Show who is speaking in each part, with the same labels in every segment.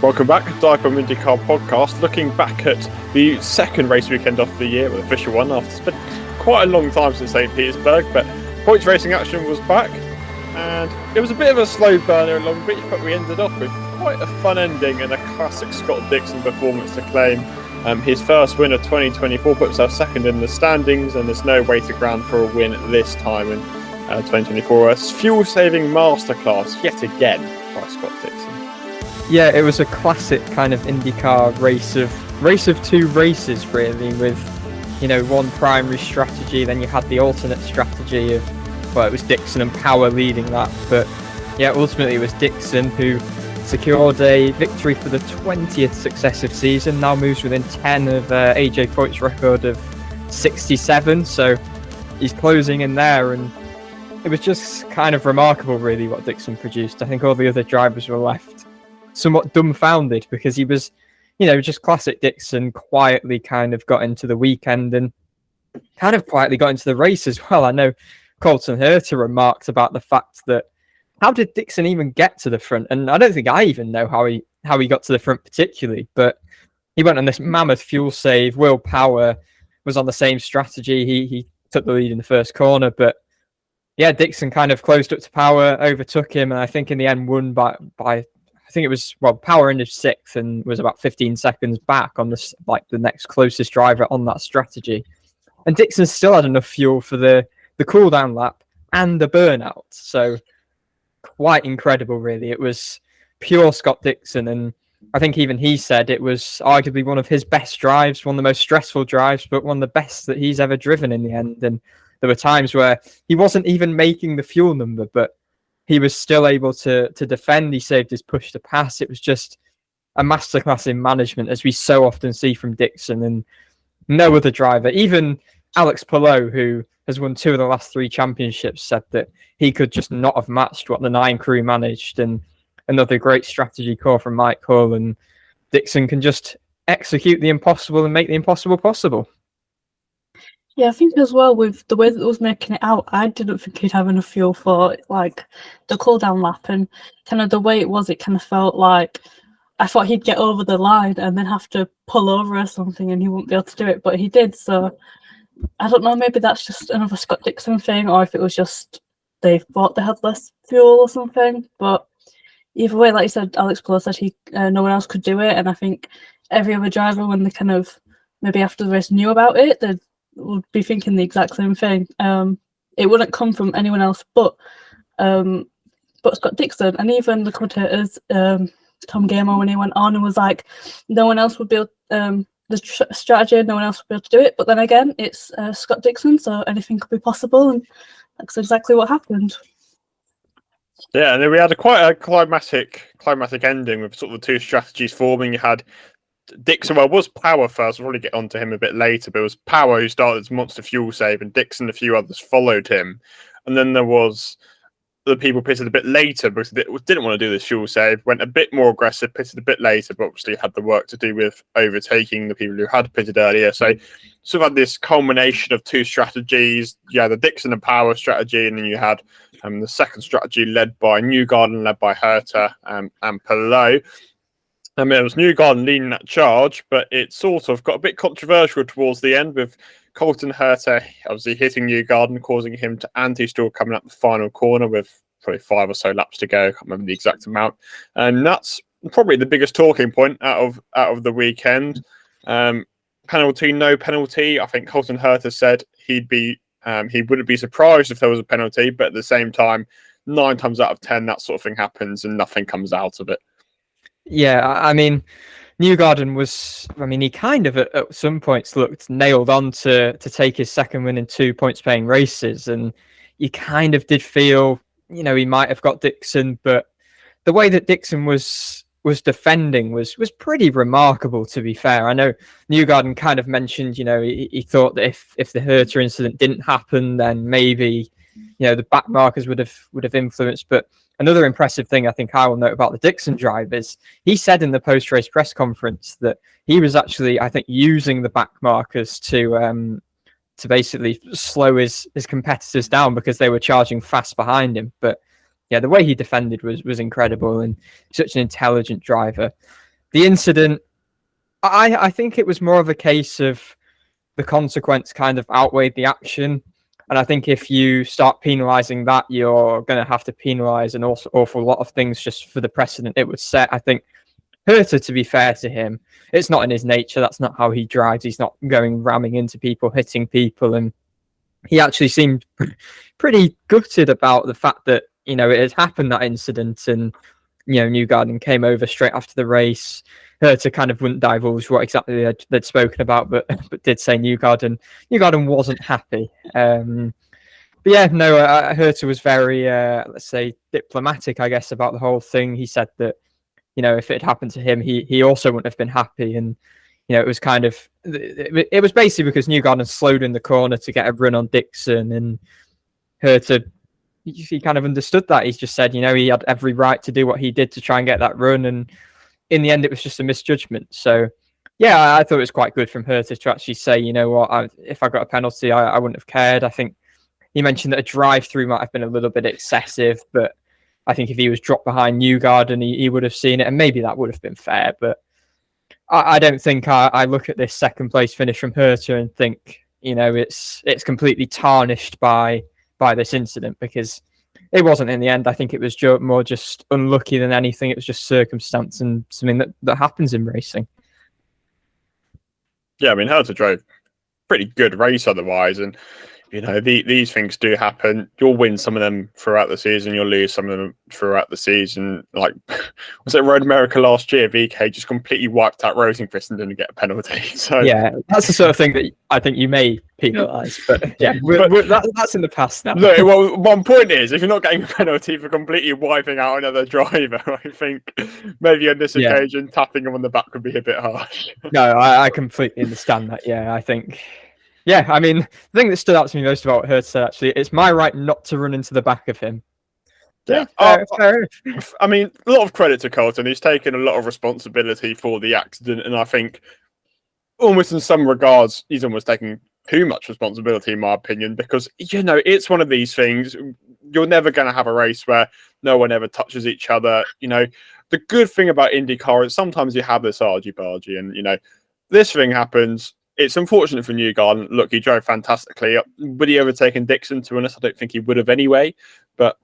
Speaker 1: Welcome back, DIVEBOMB IndyCar Podcast, looking back at the second race weekend of the year, the official one, after it's been quite a long time since St. Petersburg, but points racing action was back, and it was a bit of a slow burner in Long Beach, but we ended off with quite a fun ending and a classic Scott Dixon performance to claim his first win of 2024, put himself second in the standings, and there's no weighted ground for a win this time in 2024. A fuel-saving masterclass yet again by Scott Dixon.
Speaker 2: Yeah, it was a classic kind of IndyCar race of two races, really, with, one primary strategy, then you had the alternate strategy of, well, it was Dixon and Power leading that, but yeah, ultimately it was Dixon who secured a victory for the 20th successive season, now moves within 10 of AJ Foyt's record of 67, so he's closing in there, and it was just kind of remarkable, really, what Dixon produced. I think all the other drivers were left somewhat dumbfounded because he was, just classic Dixon, quietly kind of got into the weekend and kind of quietly got into the race as well. I know Colton Herta remarked about the fact that how did Dixon even get to the front? And I don't think I even know how he got to the front particularly, but he went on this mammoth fuel save. Will Power was on the same strategy. He took the lead in the first corner, but yeah, Dixon kind of closed up to Power, overtook him, and I think in the end won by I think it was, Power ended sixth and was about 15 seconds back on this, the next closest driver on that strategy. And Dixon still had enough fuel for the cool down lap and the burnout. So quite incredible, really. It was pure Scott Dixon. And I think even he said it was arguably one of his best drives, one of the most stressful drives, but one of the best that he's ever driven in the end. And there were times where he wasn't even making the fuel number, but he was still able to defend. He saved his push to pass. It was just a masterclass in management, as we so often see from Dixon, and no other driver. Even Alex Palou, who has won 2 of the last 3 championships, said that he could just not have matched what the 9 crew managed. And another great strategy call from Mike Hull. And Dixon can just execute the impossible and make the impossible possible.
Speaker 3: Yeah, I think as well with the way that it was making it out, I didn't think he'd have enough fuel for the cool down lap, and kind of the way it was, it kind of felt like I thought he'd get over the line and then have to pull over or something, and he wouldn't be able to do it, but he did. So I don't know, maybe that's just another Scott Dixon thing, or if it was just they thought they had less fuel or something. But either way, like you said, Alex Palou said no one else could do it, and I think every other driver, when they kind of maybe after the race knew about it, they would be thinking the exact same thing. It wouldn't come from anyone else but Scott Dixon. And even the commentators, Tom Gamer, when he went on and was like, no one else would be able, the strategy, no one else would be able to do it. But then again, it's Scott Dixon, so anything could be possible, and that's exactly what happened.
Speaker 1: Yeah, and then we had quite a climatic ending with sort of the 2 strategies forming. You had Dixon, it was Power first. We'll probably get onto him a bit later, but it was Power who started his monster fuel save, and Dixon and a few others followed him. And then there was the people pitted a bit later because they didn't want to do this fuel save, went a bit more aggressive, pitted a bit later, but obviously had the work to do with overtaking the people who had pitted earlier. So sort of had this culmination of 2 strategies. You had the Dixon and Power strategy, and then you had the second strategy led by Newgarden, led by Herta and Palou. I mean, it was Newgarden leading that charge, but it sort of got a bit controversial towards the end with Colton Herta obviously hitting Newgarden, causing him to anti-stall coming up the final corner with probably 5 or so laps to go. I can't remember the exact amount. And that's probably the biggest talking point out of the weekend. Penalty, no penalty. I think Colton Herta said he wouldn't be surprised if there was a penalty, but at the same time, 9 times out of 10, that sort of thing happens and nothing comes out of it.
Speaker 2: Yeah, I mean, Newgarden he kind of at some points looked nailed on to take his second win in 2 points-paying races, and you kind of did feel, he might have got Dixon, but the way that Dixon was defending was pretty remarkable, to be fair. I know Newgarden kind of mentioned, he thought that if the Herta incident didn't happen, then maybe, the back markers would have influenced, but another impressive thing I think I will note about the Dixon drive is he said in the post-race press conference that he was actually, I think, using the back markers to basically slow his competitors down because they were charging fast behind him. But yeah, the way he defended was incredible, and such an intelligent driver. the incident, I think it was more of a case of the consequence kind of outweighed the action. And I think if you start penalising that, you're going to have to penalise an awful lot of things just for the precedent it would set. I think Herta, to be fair to him, it's not in his nature. That's not how he drives. He's not going ramming into people, hitting people. And he actually seemed pretty gutted about the fact that, it had happened, that incident. And, Newgarden came over straight after the race. Herta kind of wouldn't divulge what exactly they'd spoken about, but did say Newgarden wasn't happy. But yeah, no, Herta was very, let's say, diplomatic, I guess, about the whole thing. He said that, if it had happened to him, he also wouldn't have been happy. And, it was kind of, it was basically because Newgarden slowed in the corner to get a run on Dixon, and Herta, he kind of understood that. He's just said, he had every right to do what he did to try and get that run. And in the end, it was just a misjudgment. So, yeah, I thought it was quite good from Herta to actually say, if I got a penalty, I wouldn't have cared. I think he mentioned that a drive-through might have been a little bit excessive, but I think if he was dropped behind Newgarden, he would have seen it, and maybe that would have been fair. But I don't think I look at this second-place finish from Herta and think, it's completely tarnished by this incident, because it wasn't in the end. I think it was more just unlucky than anything. It was just circumstance and something that happens in racing.
Speaker 1: Yeah, I mean, Herta drove pretty good race otherwise, and these things do happen. You'll win some of them throughout the season, you'll lose some of them throughout the season. Like, was it Road America last year? VK just completely wiped out Rosenqvist and didn't get a penalty. So
Speaker 2: yeah, that's the sort of thing that I think you may penalise, but yeah, that's in the past now.
Speaker 1: Look, well, one point is, if you're not getting a penalty for completely wiping out another driver, I think maybe on this occasion, tapping him on the back would be a bit harsh.
Speaker 2: No, I completely understand that. Yeah, I think. Yeah, I mean, the thing that stood out to me most about what Herta said, actually, it's my right not to run into the back of him.
Speaker 1: Yeah.
Speaker 2: Fair.
Speaker 1: I mean, a lot of credit to Colton. He's taken a lot of responsibility for the accident, and I think almost in some regards, he's almost taking too much responsibility, in my opinion, because, it's one of these things. You're never going to have a race where no one ever touches each other. The good thing about IndyCar is sometimes you have this argy-bargy, and, this thing happens. It's unfortunate for Newgarden. Look, he drove fantastically. Would he overtaken Dixon? To be honest, I don't think he would have anyway. But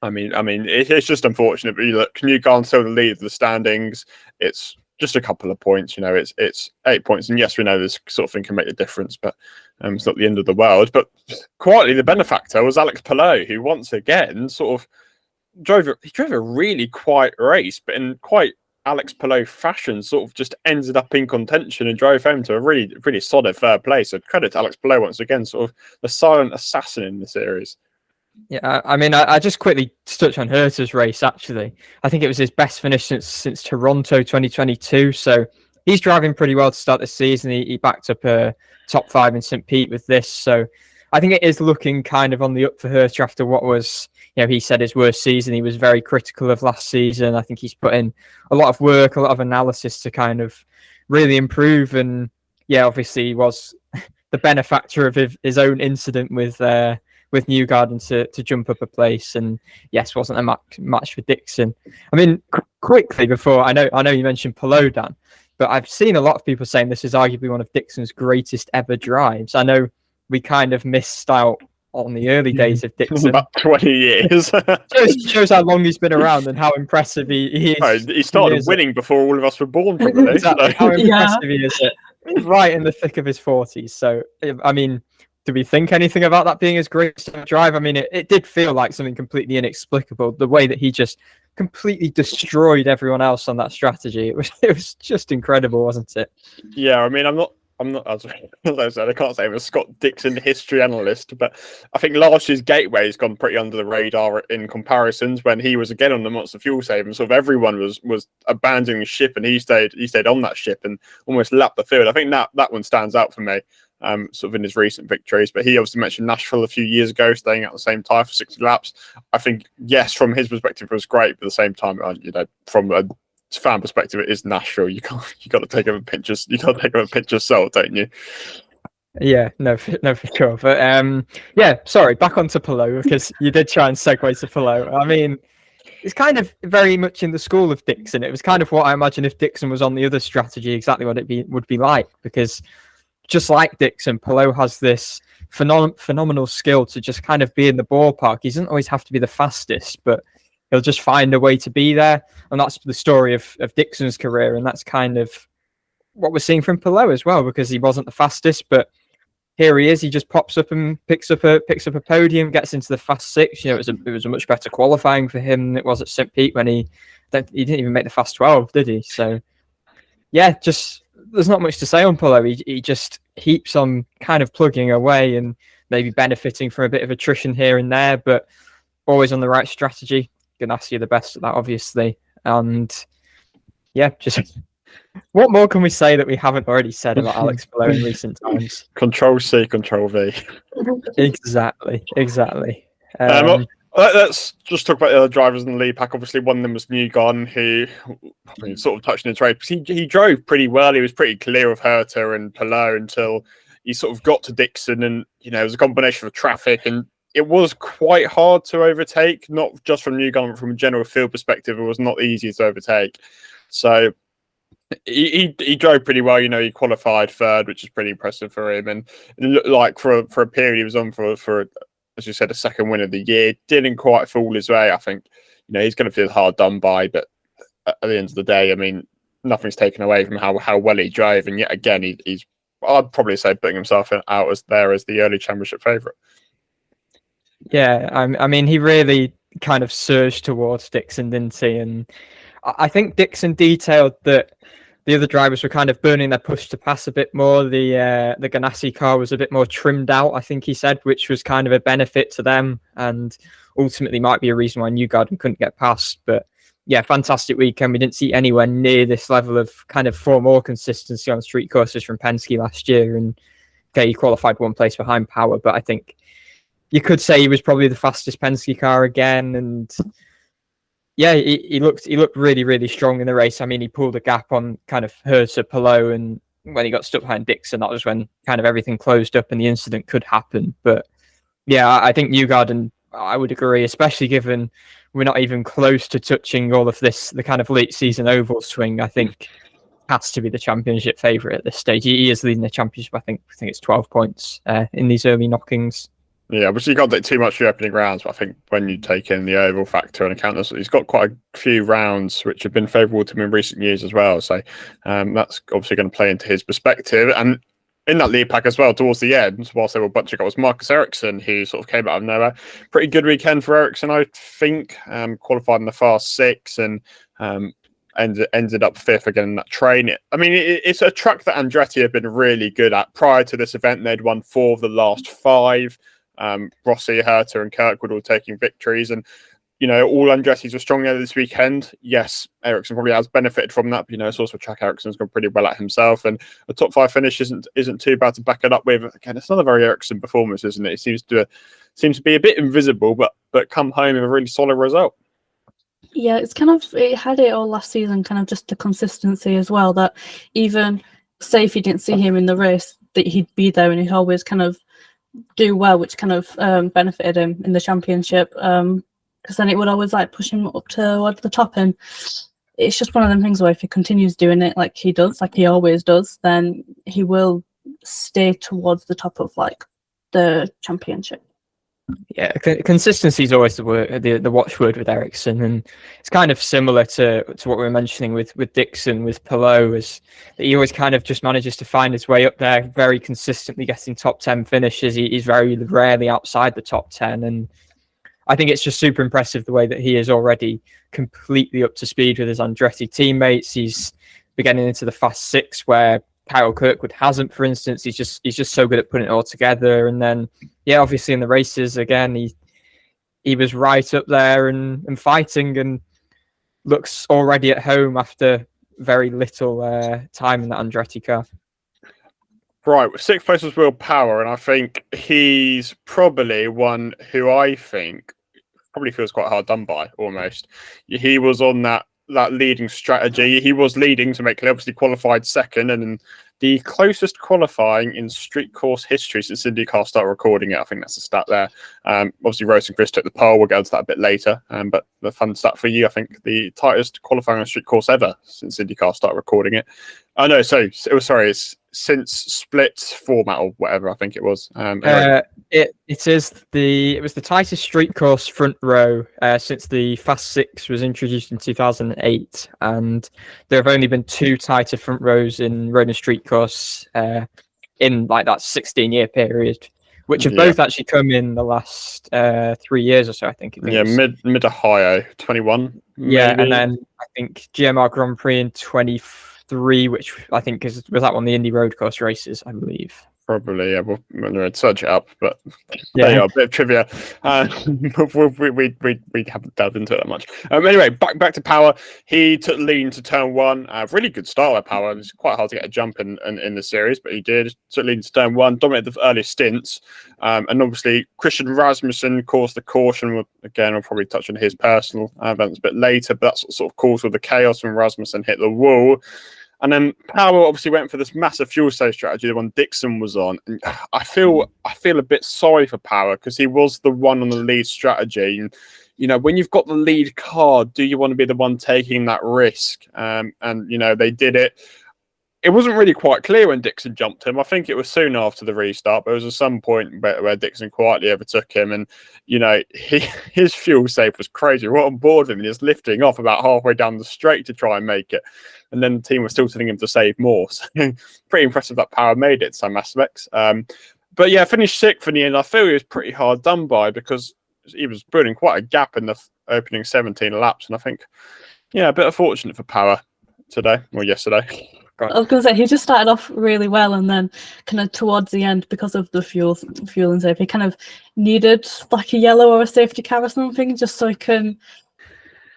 Speaker 1: I mean, it's just unfortunate. But look, Newgarden still the lead of the standings. It's just a couple of points. It's 8 points, and yes, we know this sort of thing can make a difference, but it's not the end of the world. But quietly, the benefactor was Alex Palou, who once again sort of drove a really quiet race, but in quite Alex Palou fashion, sort of just ended up in contention and drove home to a really, really solid third place. So credit to Alex Palou once again, sort of the silent assassin in the series.
Speaker 2: Yeah, I mean, I just quickly touch on Herta's race, actually. I think it was his best finish since Toronto 2022. So he's driving pretty well to start the season. He backed up a top 5 in St. Pete with this. So I think it is looking kind of on the up for Herta after what was, he said his worst season. He was very critical of last season. I think he's put in a lot of work, a lot of analysis to kind of really improve. And yeah, obviously he was the benefactor of his own incident with Newgarden to jump up a place. And yes, wasn't a match for Dixon. I mean, quickly before, I know you mentioned Palou, Dan, but I've seen a lot of people saying this is arguably one of Dixon's greatest ever drives. I know we kind of missed out on the early days of Dixon.
Speaker 1: About 20 years.
Speaker 2: shows how long he's been around and how impressive he is.
Speaker 1: Oh, he started winning before all of us were born, probably.
Speaker 2: Exactly. How impressive he is right in the thick of his 40s. So, I mean, do we think anything about that being his greatest drive? I mean, it did feel like something completely inexplicable. The way that he just completely destroyed everyone else on that strategy. It was just incredible, wasn't it?
Speaker 1: Yeah, I mean, I'm not, as I said, I can't say I'm a Scott Dixon history analyst, but I think last year's Gateway has gone pretty under the radar in comparisons when he was again on the monster fuel save, and sort of everyone was abandoning the ship, and he stayed on that ship and almost lapped the field. I think that one stands out for me, sort of in his recent victories. But he obviously mentioned Nashville a few years ago, staying at the same time for 60 laps. I think, yes, from his perspective, it was great, but at the same time, from a fan perspective, it is Nashville. You got to take him a pinch of salt, don't you?
Speaker 2: Yeah, no, for sure. But yeah, sorry, back onto Palou, because you did try and segue to Palou. I mean, it's kind of very much in the school of Dixon. It was kind of what I imagine if Dixon was on the other strategy, exactly what would be like. Because just like Dixon, Palou has this phenomenal skill to just kind of be in the ballpark. He doesn't always have to be the fastest, but he'll just find a way to be there. And that's the story of Dixon's career. And that's kind of what we're seeing from Palou as well, because he wasn't the fastest, but here he is. He just pops up and picks up a podium, gets into the fast six. It was a much better qualifying for him than it was at St. Pete when he didn't even make the fast 12, did he? So yeah, just there's not much to say on Palou. He just keeps on kind of plugging away and maybe benefiting from a bit of attrition here and there, but always on the right strategy. Ganassi are the best at that, obviously. And yeah, just what more can we say that we haven't already said about Alex Palou in recent times?
Speaker 1: Control C, Control V.
Speaker 2: Exactly.
Speaker 1: Let's just talk about the other drivers in the lead pack. Obviously, one of them was Newgarden, who sort of touched in his race. He drove pretty well. He was pretty clear of Herta and Palou until he sort of got to Dixon, and it was a combination of traffic, and it was quite hard to overtake. Not just from Newgarden, but from a general field perspective, it was not easy to overtake. So he drove pretty well. He qualified third, which is pretty impressive for him, and it looked like for a period he was on for as you said, a second win of the year. Didn't quite fall his way. I think, he's going to feel hard done by, but at the end of the day, I mean, nothing's taken away from how well he drove. And yet again, he's, I'd probably say, putting himself out as the early championship favourite.
Speaker 2: Yeah, I mean, he really kind of surged towards Dixon, didn't he? And I think Dixon detailed that the other drivers were kind of burning their push to pass a bit more. The Ganassi car was a bit more trimmed out, I think he said, which was kind of a benefit to them and ultimately might be a reason why Newgarden couldn't get past. But yeah, fantastic weekend. We didn't see anywhere near this level of kind of form or consistency on street courses from Penske last year. And okay, he qualified one place behind Power, but I think you could say he was probably the fastest Penske car again. And yeah, he looked really, really strong in the race. I mean, he pulled a gap on kind of Herta, Palou, and when he got stuck behind Dixon, that was when kind of everything closed up and the incident could happen. But yeah, I think Newgarden, I would agree, especially given we're not even close to touching all of this, the kind of late season oval swing, I think has to be the championship favourite at this stage. He is leading the championship. I think it's 12 points in these early knockings.
Speaker 1: Yeah, obviously you can't take too much for the opening rounds, but I think when you take in the oval factor and account, he's got quite a few rounds which have been favourable to him in recent years as well. So that's obviously going to play into his perspective. And in that lead pack as well, towards the end, whilst there were a bunch of guys, Marcus Ericsson, who sort of came out of nowhere. Pretty good weekend for Ericsson, I think. Qualified in the fast six and ended up fifth again in that train. It's a track that Andretti have been really good at. Prior to this event, they'd won 4 of the last 5. Rossi, Herta and Kirkwood all taking victories, and all Andretti's were strong there this weekend. Yes, Ericsson probably has benefited from that, but it's also a track Ericsson's gone pretty well at himself, and a top 5 finish isn't too bad to back it up with. Again, it's another very Ericsson performance, isn't it? It seems to be a bit invisible, but come home with a really solid result.
Speaker 3: Yeah, it had it all last season, kind of just the consistency as well, that even say if you didn't see him in the race, that he'd be there and he'd always kind of do well, which kind of benefited him in the championship, because then it would always push him up towards the top. And it's just one of them things where if he continues doing it like he always does, then he will stay towards the top of the championship.
Speaker 2: Yeah, consistency is always the watchword with Ericsson, and it's kind of similar to what we were mentioning with Dixon, with Palou, is that he always kind of just manages to find his way up there, very consistently getting top 10 finishes. He's very rarely outside the top 10, and I think it's just super impressive the way that he is already completely up to speed with his Andretti teammates. He's beginning into the fast 6 where Kyle Kirkwood hasn't, for instance. He's just so good at putting it all together. And then, yeah, obviously in the races again, he was right up there and fighting, and looks already at home after very little time in that Andretti car.
Speaker 1: Right, 6th place was Will Power, and I think he's probably one who I think probably feels quite hard done by, almost. He was on that that leading strategy. He was leading to make clear, obviously qualified second, and then the closest qualifying in street course history since IndyCar started recording it. I think that's a stat there. Obviously, Rosenqvist took the pole. We'll get into that a bit later. But the fun stat for you, I think the tightest qualifying on street course ever since IndyCar started recording it. Oh no, it's since split format or whatever. I think it was. Anyway.
Speaker 2: It was the tightest street course front row since the Fast Six was introduced in 2008, and there have only been 2 tighter front rows in road and street course in like that 16-year period, which have both actually come in the last 3 years or so. I think.
Speaker 1: Mid Ohio 21.
Speaker 2: Yeah,
Speaker 1: maybe.
Speaker 2: and then I think GMR Grand Prix in 23, which I think was that one the Indy Road Course races, I believe.
Speaker 1: Probably, yeah. We'll search it up, but there you are, a bit of trivia. We haven't delved into it that much. Anyway, back to Power. He took lead to turn 1. Really good start by Power. It's quite hard to get a jump in the series, but he did. Took lead to turn 1, dominated the early stints, and obviously Christian Rasmussen caused the caution. Again, I'll probably touch on his personal events a bit later, but that's what sort of caused all the chaos when Rasmussen hit the wall. And then Power obviously went for this massive fuel save strategy, the one Dixon was on. And I feel a bit sorry for Power because he was the one on the lead strategy. And, you know, when you've got the lead car, do you want to be the one taking that risk? And, you know, they did it. It wasn't really quite clear when Dixon jumped him. I think it was soon after the restart, but it was at some point where Dixon quietly overtook him. And, you know, his fuel save was crazy. We're on board with him and he's lifting off about halfway down the straight to try and make it. And then the team was still telling him to save more. So pretty impressive that Power made it in some aspects. But yeah, finished 6th in the end. I feel he was pretty hard done by because he was building quite a gap in the opening 17 laps. And I think, yeah, a bit unfortunate for Power today or yesterday.
Speaker 3: I was going to say, he just started off really well, and then kind of towards the end, because of the fuel and save, he kind of needed like a yellow or a safety car or something just so he can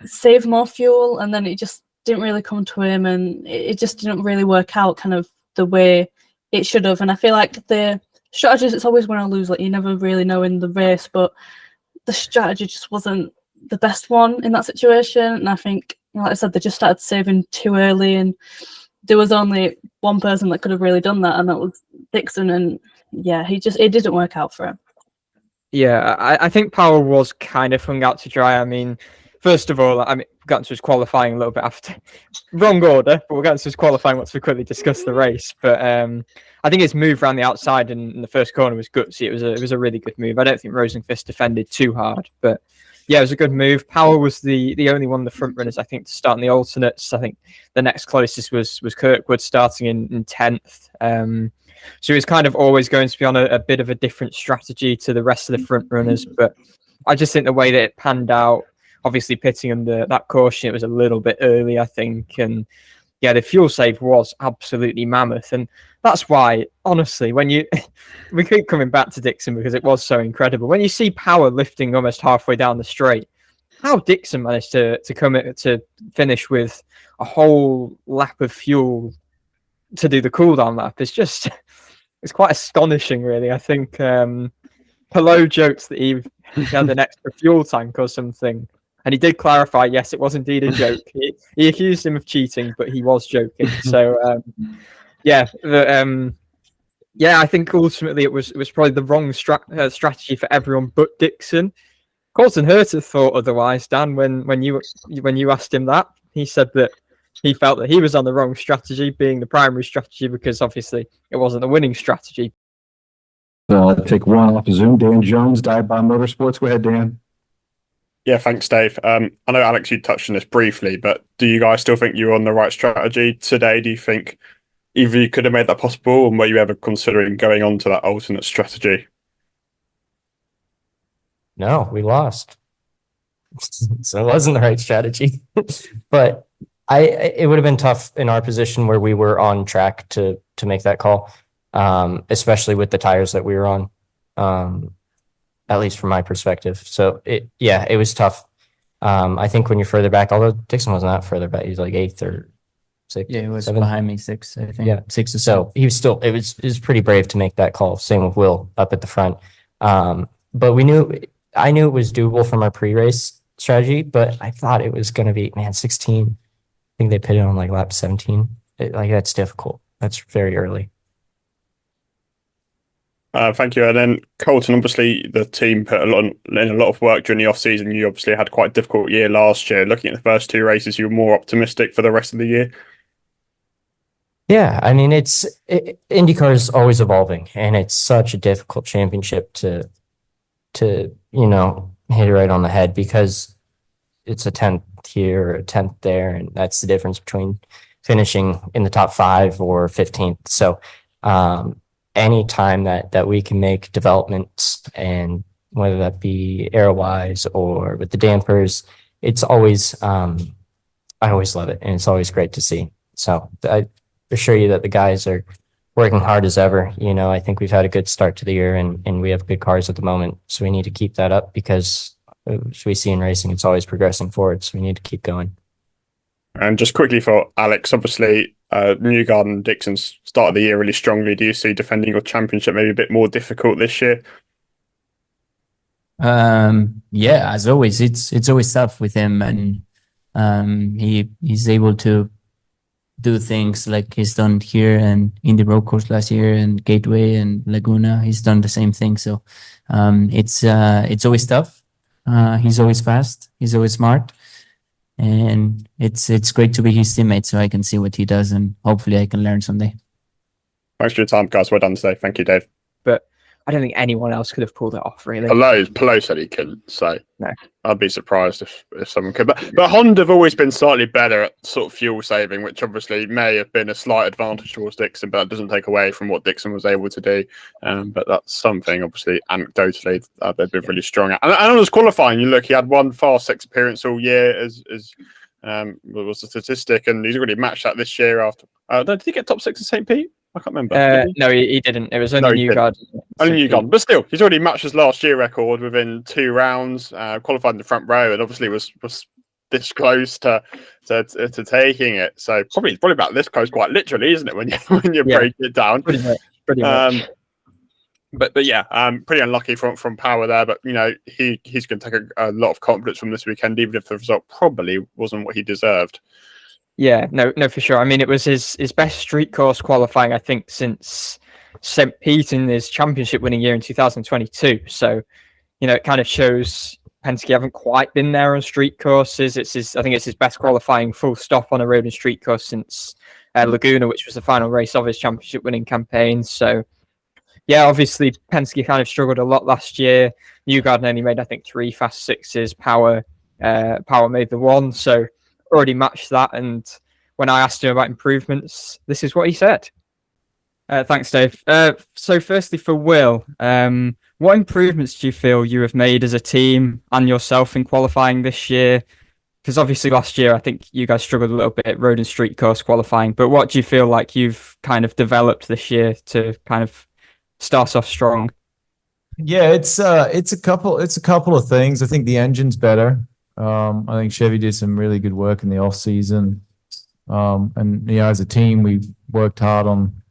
Speaker 3: save more fuel, and then it just didn't really come to him, and it just didn't really work out kind of the way it should have. And I feel like the strategies, it's always win or lose, like you never really know in the race, but the strategy just wasn't the best one in that situation. And I think, like I said, they just started saving too early, and there was only one person that could have really done that, and that was Dixon. And yeah, it didn't work out for him.
Speaker 2: Yeah, I think Power was kind of hung out to dry. I mean, first of all, we got into his qualifying a little bit after. Wrong order, but we'll get into his qualifying once we quickly discuss the race. But I think his move around the outside in the first corner was gutsy. It was a really good move. I don't think Rosenqvist defended too hard, but yeah, it was a good move. Power was the only one of the front runners, I think, to start in the alternates. I think the next closest was Kirkwood starting in 10th. So he was kind of always going to be on a bit of a different strategy to the rest of the front runners. But I just think the way that it panned out, obviously pitting under that caution, it was a little bit early, I think. And yeah, the fuel save was absolutely mammoth. And that's why, honestly, when we keep coming back to Dixon because it was so incredible. When you see Power lifting almost halfway down the straight, how Dixon managed to finish with a whole lap of fuel to do the cooldown lap is just, it's quite astonishing, really. I think Palou jokes that he had an extra fuel tank or something. And he did clarify, yes, it was indeed a joke. He accused him of cheating, but he was joking. So, I think ultimately it was probably the wrong strategy for everyone but Dixon. Colton Herta thought otherwise, Dan, when you asked him that. He said that he felt that he was on the wrong strategy, being the primary strategy, because obviously it wasn't the winning strategy.
Speaker 4: So I'll take one off Zoom. Dan Jones, DIVEBOMB Motorsports. Go ahead, Dan.
Speaker 1: Yeah, thanks, Dave. I know, Alex, you touched on this briefly, but do you guys still think you were on the right strategy today? Do you think either you could have made that possible, and were you ever considering going on to that alternate strategy?
Speaker 5: No, we lost. So it wasn't the right strategy. But it would have been tough in our position where we were on track to make that call, especially with the tires that we were on. At least from my perspective. So it was tough. I think when you're further back, although Dixon wasn't that further back, he was like 8th or 6th.
Speaker 6: Yeah, he was
Speaker 5: 7th.
Speaker 6: behind me 6th, I think.
Speaker 5: Yeah,
Speaker 6: 6 or 7.
Speaker 5: So he was still, it was pretty brave to make that call. Same with Will up at the front. But I knew it was doable from our pre-race. strategy, but I thought it was going to be, 16. I think they pitted on like lap 17. That's difficult. That's very early.
Speaker 1: Thank you. And then Colton, obviously the team put in a lot of work during the off season. You obviously had quite a difficult year last year. Looking at the first 2 races, you were more optimistic for the rest of the year.
Speaker 5: Yeah, I mean, IndyCar is always evolving, and it's such a difficult championship to hit it right on the head, because it's a 10th here or a 10th there, and that's the difference between finishing in the top 5 or 15th. So any time that we can make developments, and whether that be aero-wise or with the dampers, it's always I always love it, and it's always great to see. So I assure you that the guys are working hard as ever. I think we've had a good start to the year, and we have good cars at the moment. So we need to keep that up, because as we see in racing, it's always progressing forward. So we need to keep going.
Speaker 1: And just quickly for Alex, obviously, Newgarden and Dixon started the year really strongly. Do you see defending your championship maybe a bit more difficult this year?
Speaker 6: Yeah, as always, it's always tough with him, and he's able to do things like he's done here and in the road course last year and Gateway and Laguna. He's done the same thing. So it's always tough. He's always fast. He's always smart. And it's great to be his teammate, so I can see what he does, and hopefully I can learn someday.
Speaker 1: Thanks for your time, guys. Well done today. Thank you, Dave.
Speaker 2: But I don't think anyone else could have pulled it off, really.
Speaker 1: Palou said he couldn't, so
Speaker 2: no.
Speaker 1: I'd be surprised if someone could. But Honda have always been slightly better at sort of fuel saving, which obviously may have been a slight advantage towards Dixon, but that doesn't take away from what Dixon was able to do. But that's something, obviously, anecdotally, they've been really strong at. And on his qualifying, you look, he had 1 fast 6 appearance all year, as was the statistic, and he's already matched that this year after. Did he get top 6 at St. Pete? I can't remember.
Speaker 2: No, he didn't. It was only Newgarden.
Speaker 1: Only Newgarden. But still, he's already matched his last year record within 2 rounds, qualified in the front row, and obviously was this close to taking it. So probably about this close, quite literally, isn't it, when you break it down? Pretty much. But yeah, pretty unlucky from Power there. But he's going to take a lot of confidence from this weekend, even if the result probably wasn't what he deserved.
Speaker 2: Yeah, no, for sure. I mean, it was his best street course qualifying, I think, since St. Pete in his championship winning year in 2022. So, it kind of shows Penske haven't quite been there on street courses. I think it's his best qualifying full stop on a road and street course since Laguna, which was the final race of his championship winning campaign. So, yeah, obviously Penske kind of struggled a lot last year. Newgarden only made, I think, 3 fast 6s. Power made the 1. So already matched that, and when I asked him about improvements, this is what he said. Thanks, Dave. So firstly for Will, what improvements do you feel you have made as a team and yourself in qualifying this year? Because obviously last year I think you guys struggled a little bit road and street course qualifying, but what do you feel like you've kind of developed this year to kind of start off strong?
Speaker 7: Yeah, it's a couple of things. I think the engine's better. I think Chevy did some really good work in the off season. And as a team, we've worked hard on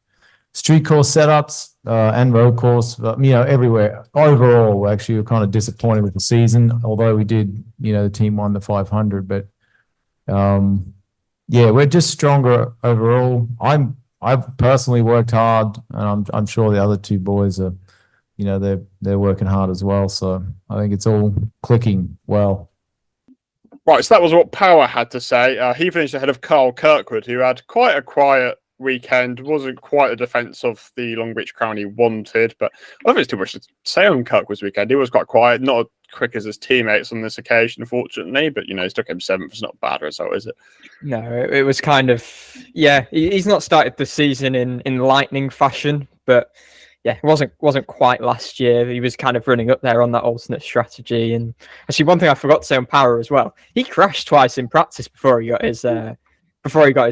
Speaker 7: street course setups and road course. But, everywhere. Overall, actually, we're kind of disappointed with the season, although we did, the team won the 500. But we're just stronger overall. I've personally worked hard, and I'm sure the other 2 boys are, they're working hard as well. So I think it's all clicking well.
Speaker 1: Right, so that was what Power had to say. He finished ahead of Carl Kirkwood, who had quite a quiet weekend. Wasn't quite a defence of the Long Beach crown he wanted, but I don't think it's too much to say on Kirkwood's weekend. He was quite quiet, not as quick as his teammates on this occasion, unfortunately, but, he still came 7th. It's not a bad result, is it?
Speaker 2: No, it was kind of, he's not started the season in lightning fashion, but yeah, it wasn't quite last year. He was kind of running up there on that alternate strategy. And actually, one thing I forgot to say on Power as well, he crashed twice in practice before he got his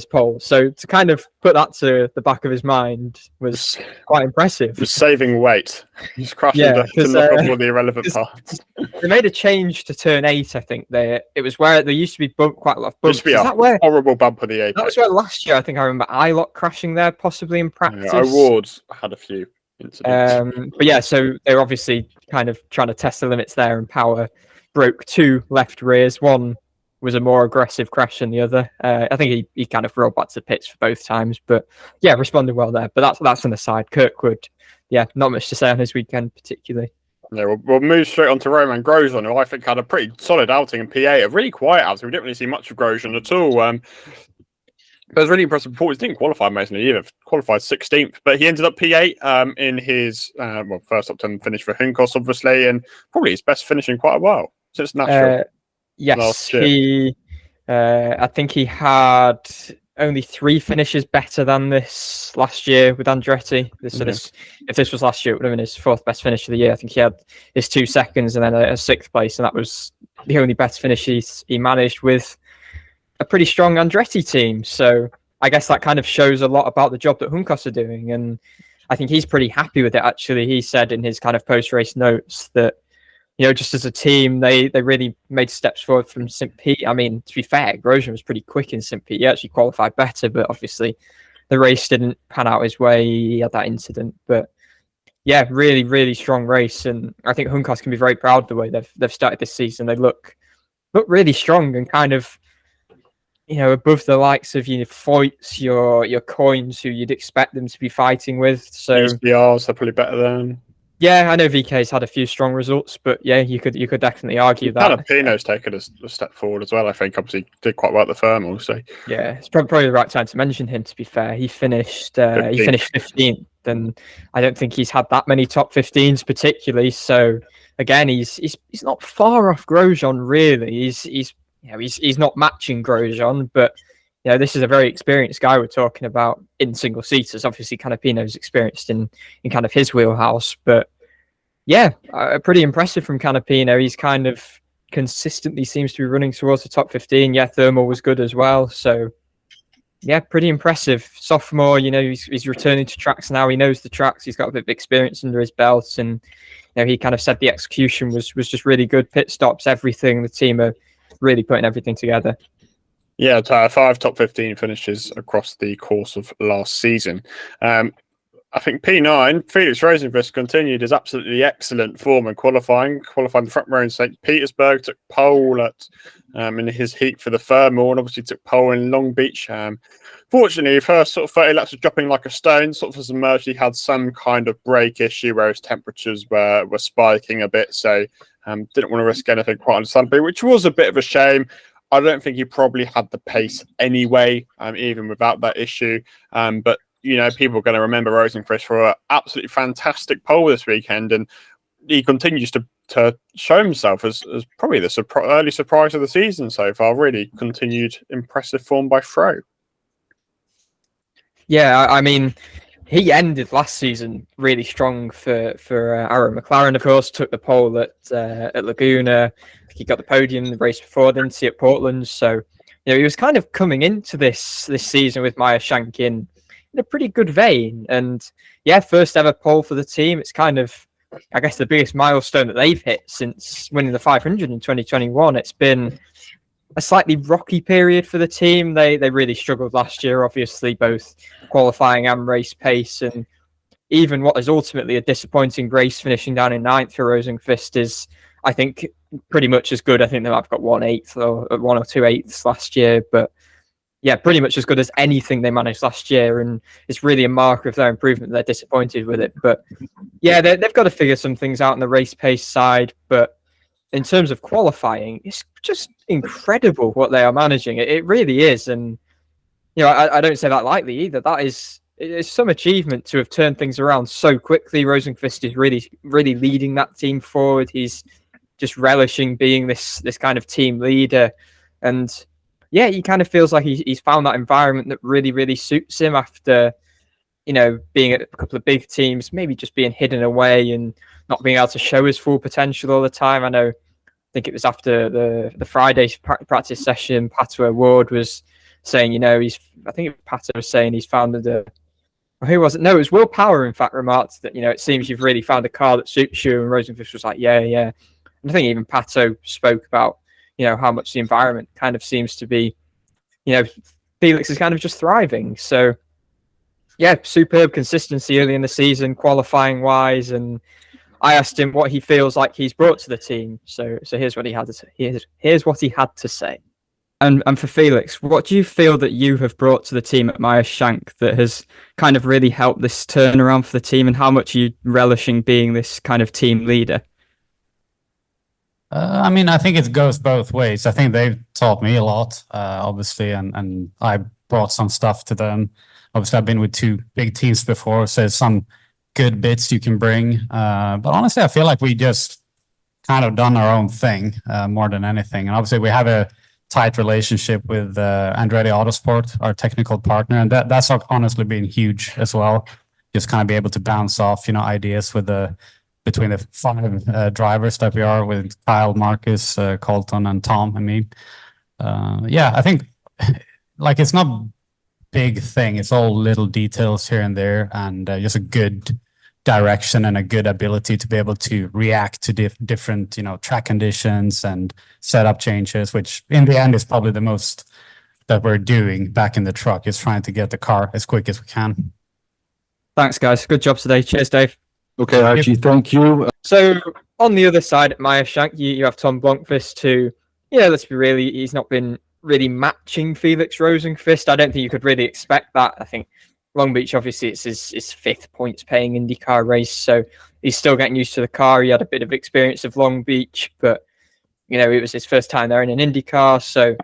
Speaker 2: pole. So to kind of put that to the back of his mind was quite impressive.
Speaker 1: Was saving weight. He's crashing to knock off all the irrelevant parts.
Speaker 2: They made a change to turn 8, I think. It was where there used to be quite a lot of bumps.
Speaker 1: Used to be a horrible bump on the apex.
Speaker 2: That was where last year, I think I remember ILOC crashing there, possibly in practice.
Speaker 1: Yeah, Awards had a few incidents.
Speaker 2: But yeah, so they're obviously kind of trying to test the limits there, and Power broke 2 left rears. One was a more aggressive crash than the other. I think he kind of rolled back to the pits for both times, but yeah, responded well there. But that's an aside. Kirkwood, yeah, not much to say on his weekend particularly.
Speaker 1: Yeah, we'll move straight on to Roman Grosjean, who I think had a pretty solid outing in PA, a really quiet outing. We didn't really see much of Grosjean at all. But it was really impressive performance. He didn't qualify amazingly either. Qualified 16th, but he ended up P8 in his first top 10 finish for Hunkos, obviously, and probably his best finish in quite a while since Nashville.
Speaker 2: Yes, I think he had only 3 finishes better than this last year with Andretti. If this was last year, it would have been his 4th best finish of the year. I think he had his 2 seconds and then a 6th place, and that was the only best finish he managed with a pretty strong Andretti team. So I guess that kind of shows a lot about the job that Hunkos are doing, and I think he's pretty happy with it. Actually, he said in his kind of post-race notes that, you know, just as a team, they really made steps forward from St. Pete. I mean, to be fair, Grosjean was pretty quick in St. Pete. He actually qualified better, but obviously the race didn't pan out his way. He had that incident. But yeah, really, really strong race. And I think Hunkos can be very proud of the way they've started this season. They look really strong and kind of, you know, above the likes of your Foyts, your Coynes, who you'd expect them to be fighting with. So
Speaker 1: HBRs are probably better than.
Speaker 2: Yeah, I know VK's had a few strong results, but yeah, you could definitely argue that.
Speaker 1: Kind of Pino's taken a step forward as well. I think obviously did quite well at the thermal. So
Speaker 2: yeah, it's probably the right time to mention him. To be fair, he finished 15th, and I don't think he's had that many top 15s particularly. So again, he's not far off Grosjean really. He's not matching Grosjean, but you know, this is a very experienced guy we're talking about in single seaters. Obviously, Canapino's experienced in kind of his wheelhouse, but yeah, pretty impressive from Canapino. He's kind of consistently seems to be running towards the top 15. Yeah, thermal was good as well. So yeah, pretty impressive. Sophomore, you know, he's returning to tracks now. He knows the tracks. He's got a bit of experience under his belt, and you know, he kind of said the execution was just really good. Pit stops, everything. The team are really putting everything together.
Speaker 1: Yeah, 5 top 15 finishes across the course of last season. I think P9, Felix Rosenqvist continued his absolutely excellent form in qualifying the front row in St. Petersburg, took pole in his heat for the thermal, and obviously took pole in Long Beach. Fortunately, first sort of 30 laps was dropping like a stone, sort of has emerged. He had some kind of brake issue where his temperatures were spiking a bit, so didn't want to risk anything quite understandably, which was a bit of a shame. I don't think he probably had the pace anyway, even without that issue. But, you know, people are going to remember Rosenqvist for an absolutely fantastic pole this weekend. And he continues to show himself as probably the early surprise of the season so far. Really continued impressive form by Fro.
Speaker 2: Yeah, I mean, he ended last season really strong for Aaron McLaren, of course, took the pole at Laguna. He got the podium the race before, didn't see at Portland. So, you know, he was kind of coming into this season with Meyer Shank in a pretty good vein. And yeah, first ever pole for the team. It's kind of, I guess, the biggest milestone that they've hit since winning the 500 in 2021. It's been a slightly rocky period for the team. They really struggled last year, obviously, both qualifying and race pace. And even what is ultimately a disappointing race finishing down in 9th for Rosenqvist is, I think, pretty much as good. I think they might have got 1/8 or 1 or 2/8 last year, but yeah, pretty much as good as anything they managed last year. And it's really a marker of their improvement. They're disappointed with it, but yeah, they've got to figure some things out on the race pace side. But in terms of qualifying, it's just incredible what they are managing. It really is. And, you know, I don't say that lightly either. It's some achievement to have turned things around so quickly. Rosenqvist is really, really leading that team forward. He's just relishing being this kind of team leader. And yeah, he kind of feels like he's found that environment that really, really suits him after, you know, being at a couple of big teams, maybe just being hidden away and not being able to show his full potential all the time. I think it was after the Friday practice session, Pato Ward was saying, you know, Pato was saying he's found who was it? No, it was Will Power, in fact, remarked that, you know, it seems you've really found a car that suits you. And Rosenqvist was like, yeah. And I think even Pato spoke about, you know, how much the environment kind of seems to be, you know, Felix is kind of just thriving. So, yeah, superb consistency early in the season, qualifying wise. And I asked him what he feels like he's brought to the team. So here's what he had to say. Here's what he had to say. And for Felix, what do you feel that you have brought to the team at Meyer Shank that has kind of really helped this turnaround for the team, and how much are you relishing being this kind of team leader?
Speaker 8: I mean, I think it goes both ways. I think they've taught me a lot, obviously, and I brought some stuff to them. Obviously, I've been with two big teams before, so there's some good bits you can bring. But honestly, I feel like we just kind of done our own thing more than anything. And obviously, we have a tight relationship with Andretti Autosport, our technical partner, and that's honestly been huge as well. Just kind of be able to bounce off, ideas with between the 5 drivers that we are with Kyle, Marcus, Colton, and Tom and me. I think like it's not big thing. It's all little details here and there, and just a good direction and a good ability to be able to react to different, track conditions and setup changes, which in the end is probably the most that we're doing back in the truck, is trying to get the car as quick as we can.
Speaker 2: Thanks, guys. Good job today. Cheers, Dave.
Speaker 4: Okay, Archie, thank you.
Speaker 2: So on the other side at Meyer Shank, you have Tom Blomqvist, who, let's be really, he's not been really matching Felix Rosenqvist. I don't think you could really expect that. I think Long Beach, obviously, it's his 5th points paying IndyCar race, so he's still getting used to the car. He had a bit of experience of Long Beach, but it was his first time there in an IndyCar, so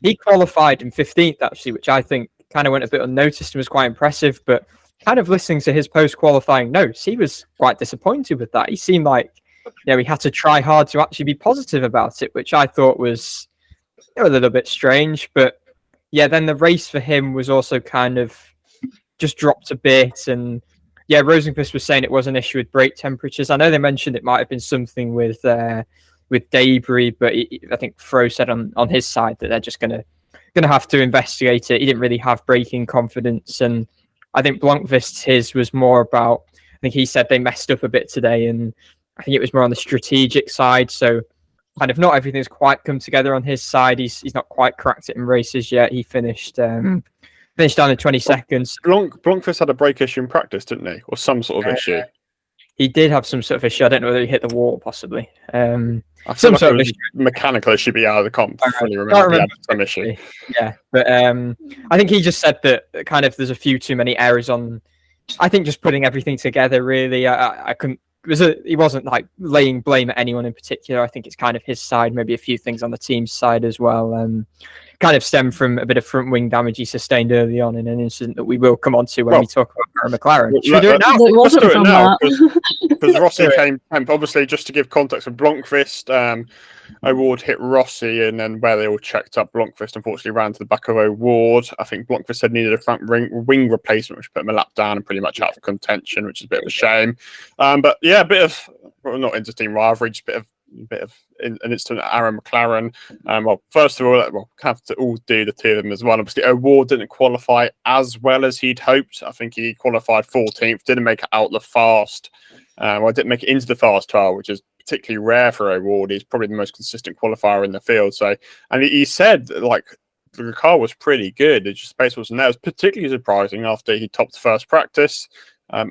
Speaker 2: he qualified in 15th actually, which I think kind of went a bit unnoticed and was quite impressive. But kind of listening to his post-qualifying notes, he was quite disappointed with that. He seemed like he had to try hard to actually be positive about it, which I thought was a little bit strange. But then the race for him was also kind of just dropped a bit. And Rosenqvist was saying it was an issue with brake temperatures. I know they mentioned it might have been something with debris, but I think Fro said on his side that they're just gonna have to investigate it. He didn't really have braking confidence, and I think Blomqvist's his was more about, I think he said they messed up a bit today, and I think it was more on the strategic side. So kind of not everything's quite come together on his side. He's not quite cracked it in races yet. He finished down in 20 seconds.
Speaker 1: Blomqvist had a brake issue in practice, didn't he? Or some sort of issue.
Speaker 2: He did have some sort of issue. I don't know whether he hit the wall, possibly.
Speaker 1: Some sort of mechanical issue, be out of the comp. I really remember he had some issue.
Speaker 2: Yeah, but I think he just said that kind of there's a few too many errors on. I think just putting everything together, really. I couldn't. He wasn't like laying blame at anyone in particular. I think it's kind of his side, maybe a few things on the team's side as well. Kind of stemmed from a bit of front wing damage he sustained early on in an incident that we will come on to when we talk about McLaren. Should we do it now?
Speaker 3: Let's do it now.
Speaker 1: Because Rossi came 10th. Obviously, just to give context of Blomqvist, O'Ward hit Rossi, and then where they all checked up, Blomqvist unfortunately ran to the back of O'Ward. I think Blomqvist had needed a front wing replacement, which put him a lap down and pretty much out of contention, which is a bit of a shame. But a bit of, not inter-team rivalry, just a bit of an incident at Aaron McLaren. First of all, we'll have to all do the two of them as well. Obviously, O'Ward didn't qualify as well as he'd hoped. I think he qualified 14th, didn't make it out the fast. Didn't make it into the fast 12, which is particularly rare for O'Ward. He's probably the most consistent qualifier in the field. So, and he said the car was pretty good. It just space wasn't there. It was particularly surprising after he topped the first practice.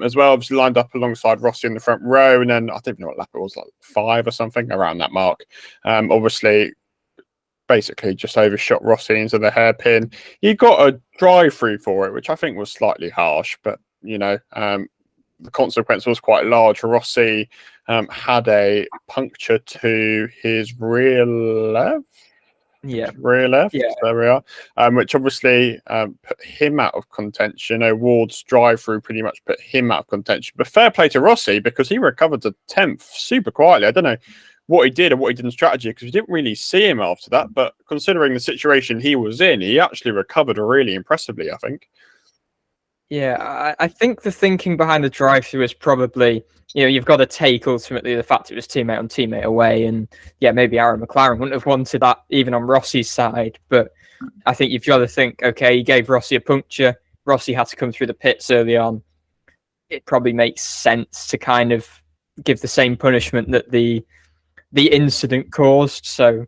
Speaker 1: As well, obviously lined up alongside Rossi in the front row, and then I don't know what lap it was, like 5 or something around that mark. Obviously, basically just overshot Rossi into the hairpin. He got a drive-through for it, which I think was slightly harsh, but the consequence was quite large. Rossi had a puncture to his rear left. Rear left. Yeah. There we are. Which obviously put him out of contention. O'Ward's drive-through pretty much put him out of contention. But fair play to Rossi, because he recovered to 10th super quietly. I don't know what he did or what he did in strategy, because we didn't really see him after that. But considering the situation he was in, he actually recovered really impressively, I think.
Speaker 2: Yeah, I think the thinking behind the drive-through is probably, you've got to take ultimately the fact it was teammate on teammate away, and maybe Aaron McLaren wouldn't have wanted that even on Rossi's side, but I think you've got to think, okay, he gave Rossi a puncture, Rossi had to come through the pits early on. It probably makes sense to kind of give the same punishment that the incident caused. So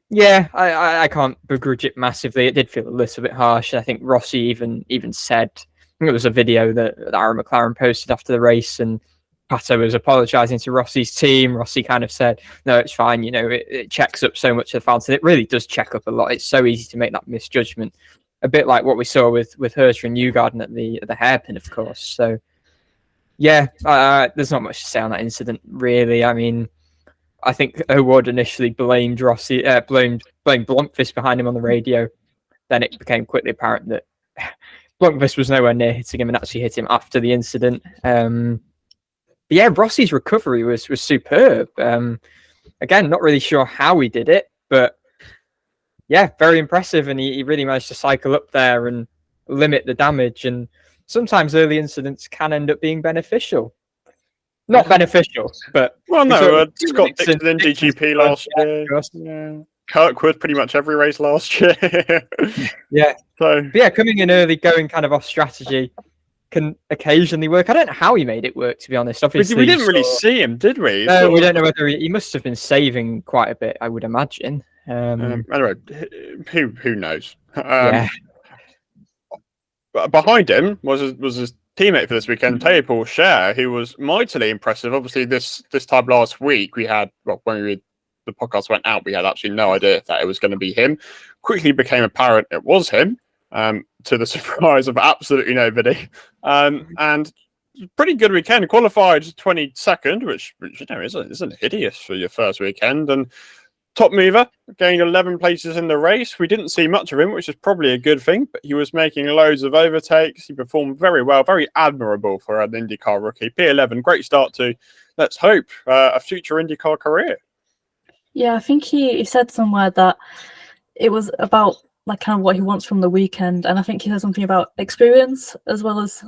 Speaker 2: yeah, I can't begrudge it massively. It did feel a little bit harsh. I think Rossi even said, I think it was a video that Aaron McLaren posted after the race, and Pato was apologising to Rossi's team. Rossi kind of said, no, it's fine, it checks up so much of the fountain. It really does check up a lot. It's so easy to make that misjudgment. A bit like what we saw with Herta and Newgarden at the hairpin, of course. So, yeah, there's not much to say on that incident, really. I mean, I think O'Ward initially blamed Rossi, blamed Blomqvist behind him on the radio. Then it became quickly apparent that Blomqvist was nowhere near hitting him and actually hit him after the incident. But yeah, Rossi's recovery was superb. Again, not really sure how he did it, but yeah, very impressive. And he really managed to cycle up there and limit the damage. And sometimes early incidents can end up being beneficial. Not beneficial, but...
Speaker 1: Well, no, Scott Dixon in DGP last year. Yeah. Kirkwood pretty much every race last year.
Speaker 2: Yeah.
Speaker 1: So
Speaker 2: but yeah, coming in early, going kind of off strategy can occasionally work. I don't know how he made it work, to be honest. Obviously,
Speaker 1: we didn't really see him, did we?
Speaker 2: No, we don't know whether he must have been saving quite a bit, I would imagine.
Speaker 1: Anyway, who knows?
Speaker 2: Yeah.
Speaker 1: Behind him was his teammate for this weekend, Theo Pourchaire, who was mightily impressive. Obviously, this time last week, we had, when the podcast went out, we had absolutely no idea that it was going to be him. Quickly became apparent it was him, to the surprise of absolutely nobody. And pretty good weekend. Qualified 22nd, which isn't hideous for your first weekend. And top mover, gained 11 places in the race. We didn't see much of him, which is probably a good thing, but he was making loads of overtakes. He performed very well, very admirable for an IndyCar rookie. P11, great start to, let's hope, a future IndyCar career.
Speaker 3: Yeah, I think he said somewhere that it was about like kind of what he wants from the weekend, and I think he said something about experience as well as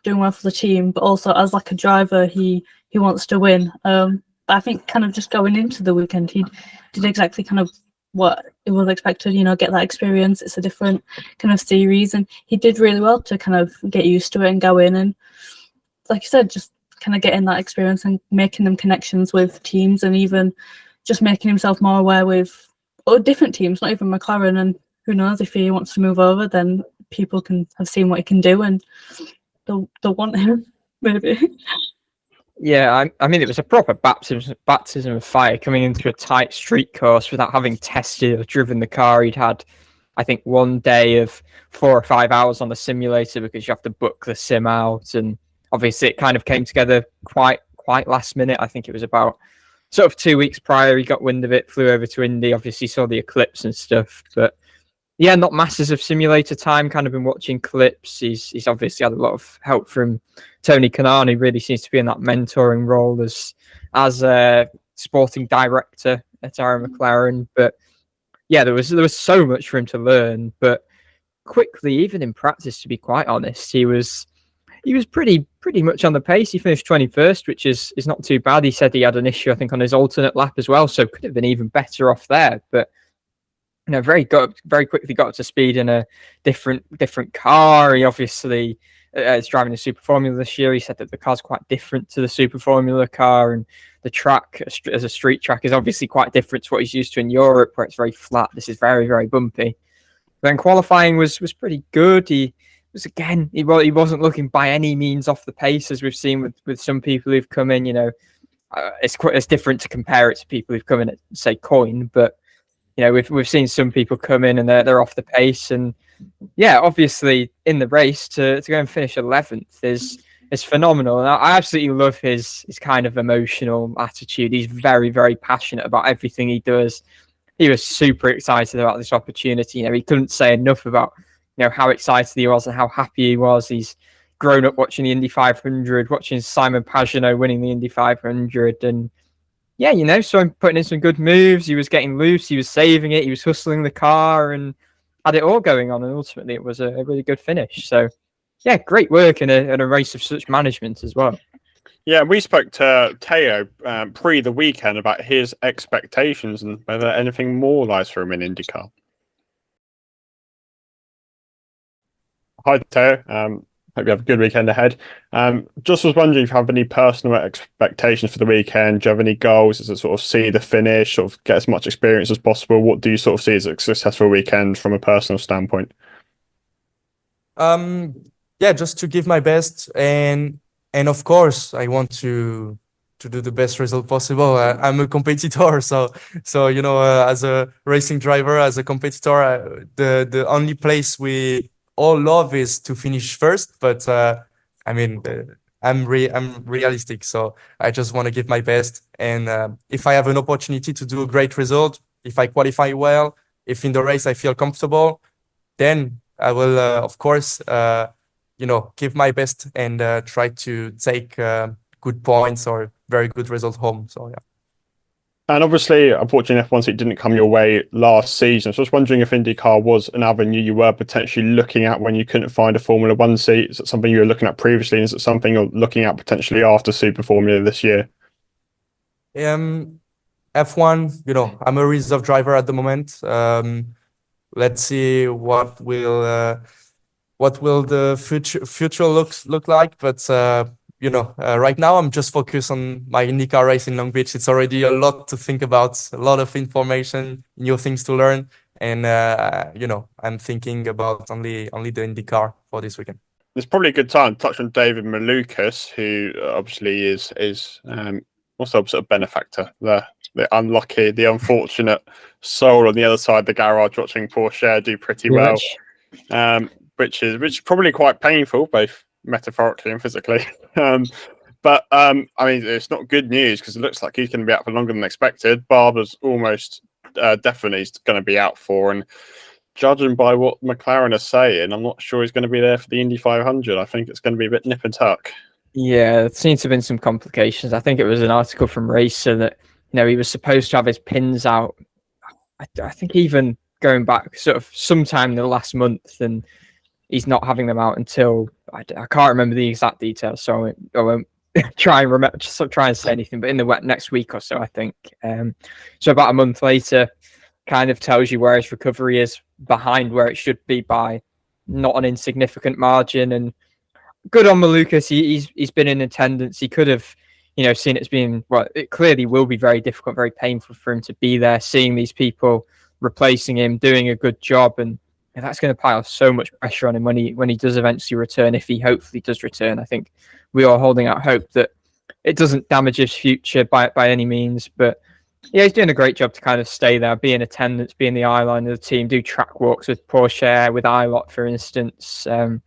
Speaker 3: doing well for the team, but also as like a driver, he wants to win. But I think kind of just going into the weekend, he did exactly kind of what it was expected, get that experience. It's a different kind of series, and he did really well to kind of get used to it and go in. And like you said, just kind of getting that experience and making them connections with teams, and even just making himself more aware with different teams, not even McLaren. And who knows, if he wants to move over, then people can have seen what he can do and they'll want him, maybe.
Speaker 2: Yeah, I mean, it was a proper baptism of fire coming into a tight street course without having tested or driven the car. He'd had, I think, one day of 4 or 5 hours on the simulator because you have to book the sim out. And obviously it kind of came together quite last minute. I think it was about sort of 2 weeks prior, he got wind of it, flew over to Indy, obviously saw the eclipse and stuff. But yeah, not masses of simulator time, kind of been watching clips. He's obviously had a lot of help from Tony Kanaan, who really seems to be in that mentoring role as a sporting director at our McLaren. But yeah, there was so much for him to learn. But quickly, even in practice, to be quite honest, he was pretty much on the pace. He finished 21st, which is not too bad. He said he had an issue, I think, on his alternate lap as well, so could have been even better off there. But very quickly got up to speed in a different car. He obviously is driving a Super Formula this year. He said that the car's quite different to the Super Formula car, and the track as a street track is obviously quite different to what he's used to in Europe, where it's very flat. This is very, very bumpy. Then qualifying was pretty good. He wasn't looking by any means off the pace, as we've seen with some people who've come in. It's different to compare it to people who've come in at, say, Coyne, but we've seen some people come in and they're off the pace. And yeah, obviously in the race to go and finish 11th is phenomenal. And I absolutely love his kind of emotional attitude. He's very, very passionate about everything he does. He was super excited about this opportunity. He couldn't say enough about how excited he was and how happy he was. He's grown up watching the Indy 500, watching Simon Pagenaud winning the Indy 500. And yeah, so I'm putting in some good moves. He was getting loose. He was saving it. He was hustling the car and had it all going on. And ultimately, it was a really good finish. So yeah, great work in a race of such management as well.
Speaker 1: Yeah, we spoke to Theo pre the weekend about his expectations and whether anything more lies for him in IndyCar. Hi, Theo. Hope you have a good weekend ahead. Just was wondering if you have any personal expectations for the weekend. Do you have any goals? Is it sort of see the finish, sort of get as much experience as possible? What do you sort of see as a successful weekend from a personal standpoint?
Speaker 9: Yeah, just to give my best and And of course, I want to do the best result possible. I'm a competitor, so as a racing driver, as a competitor, the only place we all love is to finish first. But I mean, I'm realistic, so I just want to give my best. And if I have an opportunity to do a great result, if I qualify well, if in the race I feel comfortable, then I will, of course, give my best and try to take good points or very good result home. So yeah.
Speaker 1: And obviously, unfortunately, F1 seat didn't come your way last season. So I was wondering if IndyCar was an avenue you were potentially looking at when you couldn't find a Formula One seat. Is it something you were looking at previously? And is it something you're looking at potentially after Super Formula this year?
Speaker 9: F1, I'm a reserve driver at the moment. Let's see what will the future look like. But right now I'm just focused on my IndyCar race in Long Beach. It's already a lot to think about, a lot of information, new things to learn, and I'm thinking about only the IndyCar for this weekend.
Speaker 1: It's probably a good time to touch on David Malukas, who obviously is also a sort of benefactor, the unlucky, the unfortunate soul on the other side of the garage watching Pourchaire do pretty well, which is probably quite painful, both metaphorically and physically. But I mean, it's not good news because it looks like he's going to be out for longer than expected. Barber's almost definitely going to be out for, and judging by what McLaren are saying, I'm not sure he's going to be there for the Indy 500. I think it's going to be a bit nip and tuck.
Speaker 2: Yeah, there seems to have been some complications. I think it was an article from Racer that he was supposed to have his pins out. I think even going back sort of sometime in the last month, and he's not having them out until I can't remember the exact details, so I won't try and remember, just try and say anything. But in the next week or so, I think. So about a month later, kind of tells you where his recovery is behind where it should be by not an insignificant margin. And good on Malukas. He's been in attendance. He could have, seen it as being, well, it clearly will be very difficult, very painful for him to be there, seeing these people replacing him, doing a good job, and that's going to pile so much pressure on him when he does eventually return, if he hopefully does return. I think we are holding out hope that it doesn't damage his future by any means, but yeah, he's doing a great job to kind of stay there, be in attendance, be in the eye line of the team, do track walks with Pourchaire, with Ilott, for instance. So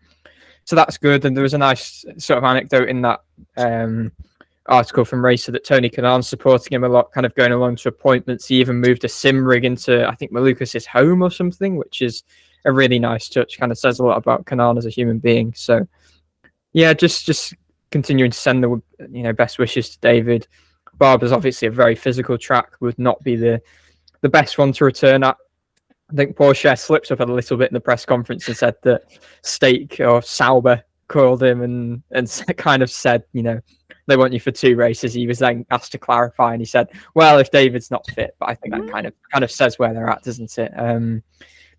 Speaker 2: that's good. And there was a nice sort of anecdote in that article from Racer that Tony Kanan's supporting him a lot, kind of going along to appointments. He even moved a sim rig into, I think, Malukas' home or something, which is a really nice touch. Kind of says a lot about Kanan as a human being. So yeah, just continuing to send the best wishes to David. Barber's obviously a very physical track, would not be the best one to return at. I think Pourchaire slipped up a little bit in the press conference and said that Stake or Sauber called him and kind of said, they want you for 2 races. He was then asked to clarify, and he said, well, if David's not fit. But I think that kind of says where they're at, doesn't it? And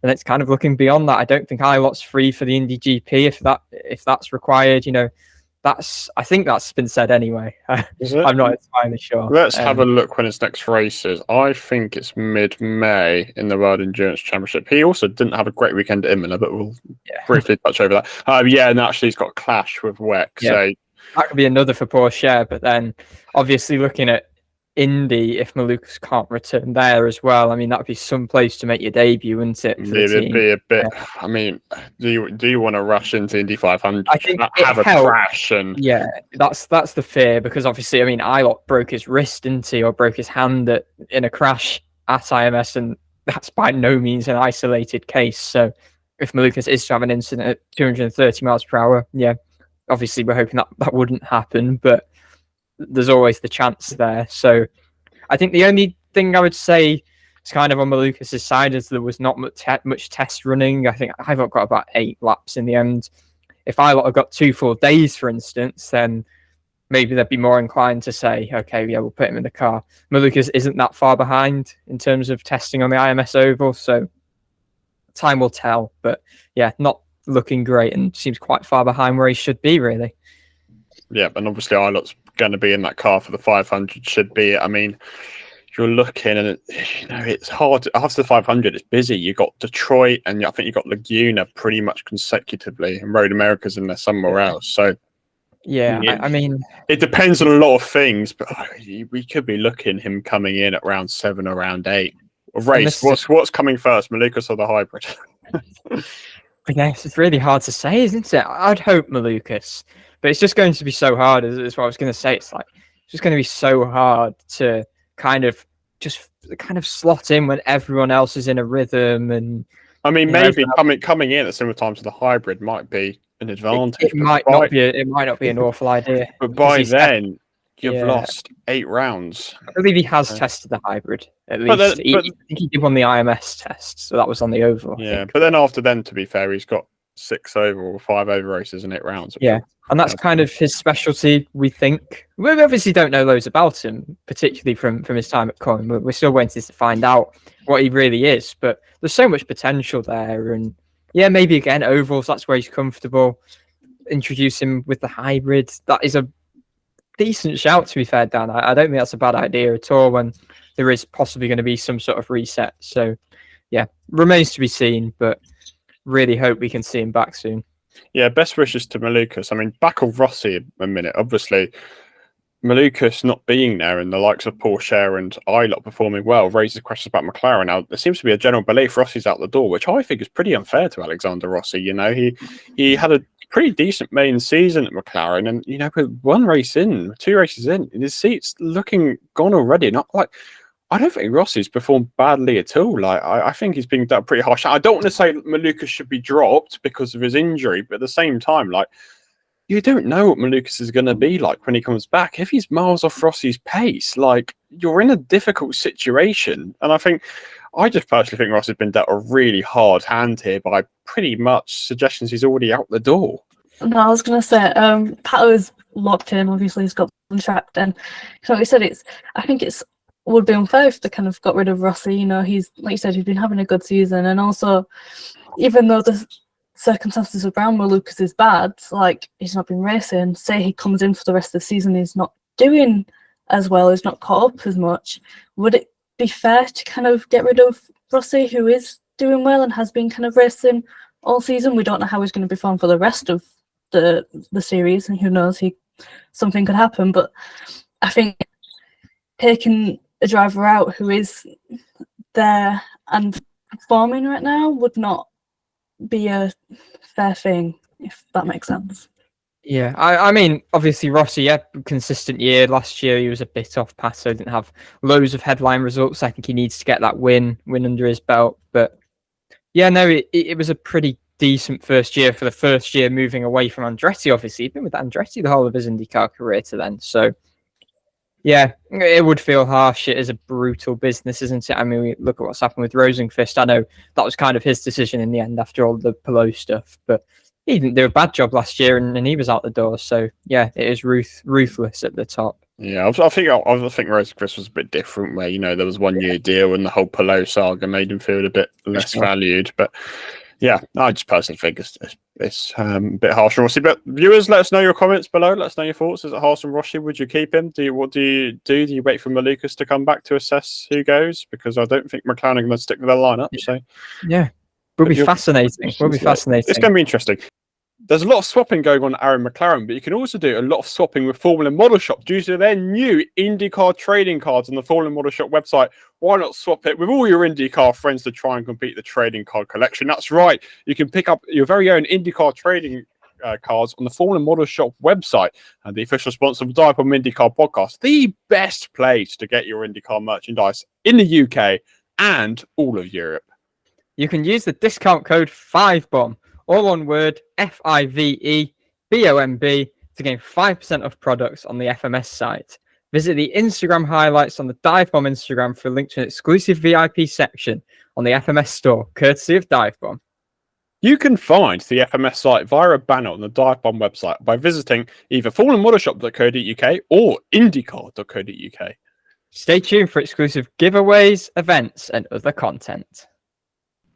Speaker 2: it's kind of looking beyond that. I don't think Ilott's free for the Indy GP if that's required. I think that's been said anyway. I'm not entirely sure.
Speaker 1: Let's have a look when his next race is. I think it's mid-May in the World Endurance Championship. He also didn't have a great weekend at Imola, but we'll briefly touch over that. And actually he's got a clash with WEC. Yeah. So
Speaker 2: that could be another for Pourchaire, but then obviously looking at Indy, if Malukas can't return there as well, I mean, that'd be some place to make your debut, wouldn't it?
Speaker 1: It'd be a bit. Yeah. I mean, do you want to rush into Indy 500?
Speaker 2: I think
Speaker 1: have a crash and
Speaker 2: that's the fear, because obviously, I mean, Ilott broke his wrist, didn't he, or broke his hand in a crash at IMS, and that's by no means an isolated case. So if Malukas is to have an incident at 230 miles per hour, obviously we're hoping that wouldn't happen, but there's always the chance there. So I think the only thing I would say is kind of on Malukas' side is there was not much test running. I think Ilott got about 8 laps in the end. If Ilott had got 2 full days, for instance, then maybe they'd be more inclined to say, okay, we'll put him in the car. Malukas isn't that far behind in terms of testing on the IMS Oval, so time will tell. But not looking great and seems quite far behind where he should be, really.
Speaker 1: Yeah, and obviously Ilott's going to be in that car for the 500, should be. I mean, you're looking and it's hard. After the 500, it's busy. You got Detroit and I think you got Laguna pretty much consecutively, and Road America's in there somewhere else. So
Speaker 2: Yeah, I mean,
Speaker 1: it depends on a lot of things, but we could be looking him coming in at round 7 or round 8. Race, what's coming first, Malukas or the hybrid?
Speaker 2: I guess it's really hard to say, isn't it? I'd hope Malukas, but it's just going to be so hard. Is what I was going to say. It's just going to be so hard to kind of slot in when everyone else is in a rhythm. And
Speaker 1: I mean, maybe coming in at similar times to the hybrid might be an advantage.
Speaker 2: It might not be an awful idea.
Speaker 1: But by then, you've lost 8 rounds.
Speaker 2: I believe he has tested the hybrid at least. I think he did one the IMS test, so that was on the oval.
Speaker 1: Yeah, but then after then, to be fair, he's got 6 over or 5 over races and 8 rounds.
Speaker 2: Yeah, and that's kind of his specialty, we think. We obviously don't know loads about him, particularly from his time at Coyne. We're still waiting to find out what he really is, but there's so much potential there. And yeah, maybe again, ovals, that's where he's comfortable. Introduce him with the hybrid. That is a decent shout, to be fair, Dan. I don't think that's a bad idea at all when there is possibly going to be some sort of reset. So yeah, remains to be seen, but really hope we can see him back soon.
Speaker 1: Yeah, best wishes to Malukas. I mean, back of Rossi a minute. Obviously, Malukas not being there and the likes of Pourchaire and Ilott performing well raises questions about McLaren. Now, there seems to be a general belief Rossi's out the door, which I think is pretty unfair to Alexander Rossi. You know, he had a pretty decent main season at McLaren, and you know, with 2 races in, his seat's looking gone already. Not like, I don't think Rossi's performed badly at all. Like, I think he's being dealt pretty harsh. I don't want to say Malukas should be dropped because of his injury, but at the same time, like, you don't know what Malukas is going to be like when he comes back. If he's miles off Rossi's pace, like, you're in a difficult situation. And I just personally think Rossi's been dealt a really hard hand here by pretty much suggestions he's already out the door.
Speaker 3: No, I was going to say, Palou is locked in. Obviously, he's got the contract. And like you said, I think it would be unfair if they kind of got rid of Rossi. You know, he's, like you said, he's been having a good season. And also, even though the circumstances around Malukas is bad, like, he's not been racing, say he comes in for the rest of the season, he's not doing as well, he's not caught up as much, would it be fair to kind of get rid of Rossi, who is doing well and has been kind of racing all season? We don't know how he's going to perform for the rest of the series, and who knows, something could happen. But I think taking a driver out who is there and performing right now would not be a fair thing, if that makes sense.
Speaker 2: Yeah, I mean, obviously Rossi, consistent year. Last year he was a bit off pace, so didn't have loads of headline results. I think he needs to get that win under his belt. But yeah, no, it was a pretty decent first year for the first year moving away from Andretti. Obviously, he'd been with Andretti the whole of his IndyCar career to then. So yeah, it would feel harsh. It is a brutal business, isn't it? I mean, we look at what's happened with Rosenqvist. I know that was kind of his decision in the end after all the Palou stuff, but he didn't do a bad job last year, and he was out the door. So yeah, it is ruthless at the top.
Speaker 1: Yeah, I think Rosenqvist was a bit different, where, you know, there was 1 year deal and the whole Palou saga made him feel a bit less valued. But yeah, I just personally think it's a bit harsh on Rossi. But viewers, let us know your comments below. Let us know your thoughts. Is it harsh on Rossi? Would you keep him? What do you do? Do you wait for Malukas to come back to assess who goes? Because I don't think McLaren are going to stick with their lineup. So
Speaker 2: yeah. Will be fascinating. It's going
Speaker 1: to be interesting. There's a lot of swapping going on at Aaron McLaren, but you can also do a lot of swapping with Formula Model Shop due to their new IndyCar trading cards on the Formula Model Shop website. Why not swap it with all your IndyCar friends to try and complete the trading card collection? That's right. You can pick up your very own IndyCar trading cards on the Formula Model Shop website, and the official sponsor of the DIVEBOMB IndyCar Podcast, the best place to get your IndyCar merchandise in the UK and all of Europe.
Speaker 2: You can use the discount code 5BOMB, all one word, FIVEBOMB, to gain 5% off products on the FMS site. Visit the Instagram highlights on the DIVEBOMB Instagram for a link to an exclusive VIP section on the FMS store, courtesy of DIVEBOMB.
Speaker 1: You can find the FMS site via a banner on the DIVEBOMB website by visiting either formulamodelshop.co.uk or indycar.co.uk.
Speaker 2: Stay tuned for exclusive giveaways, events, and other content.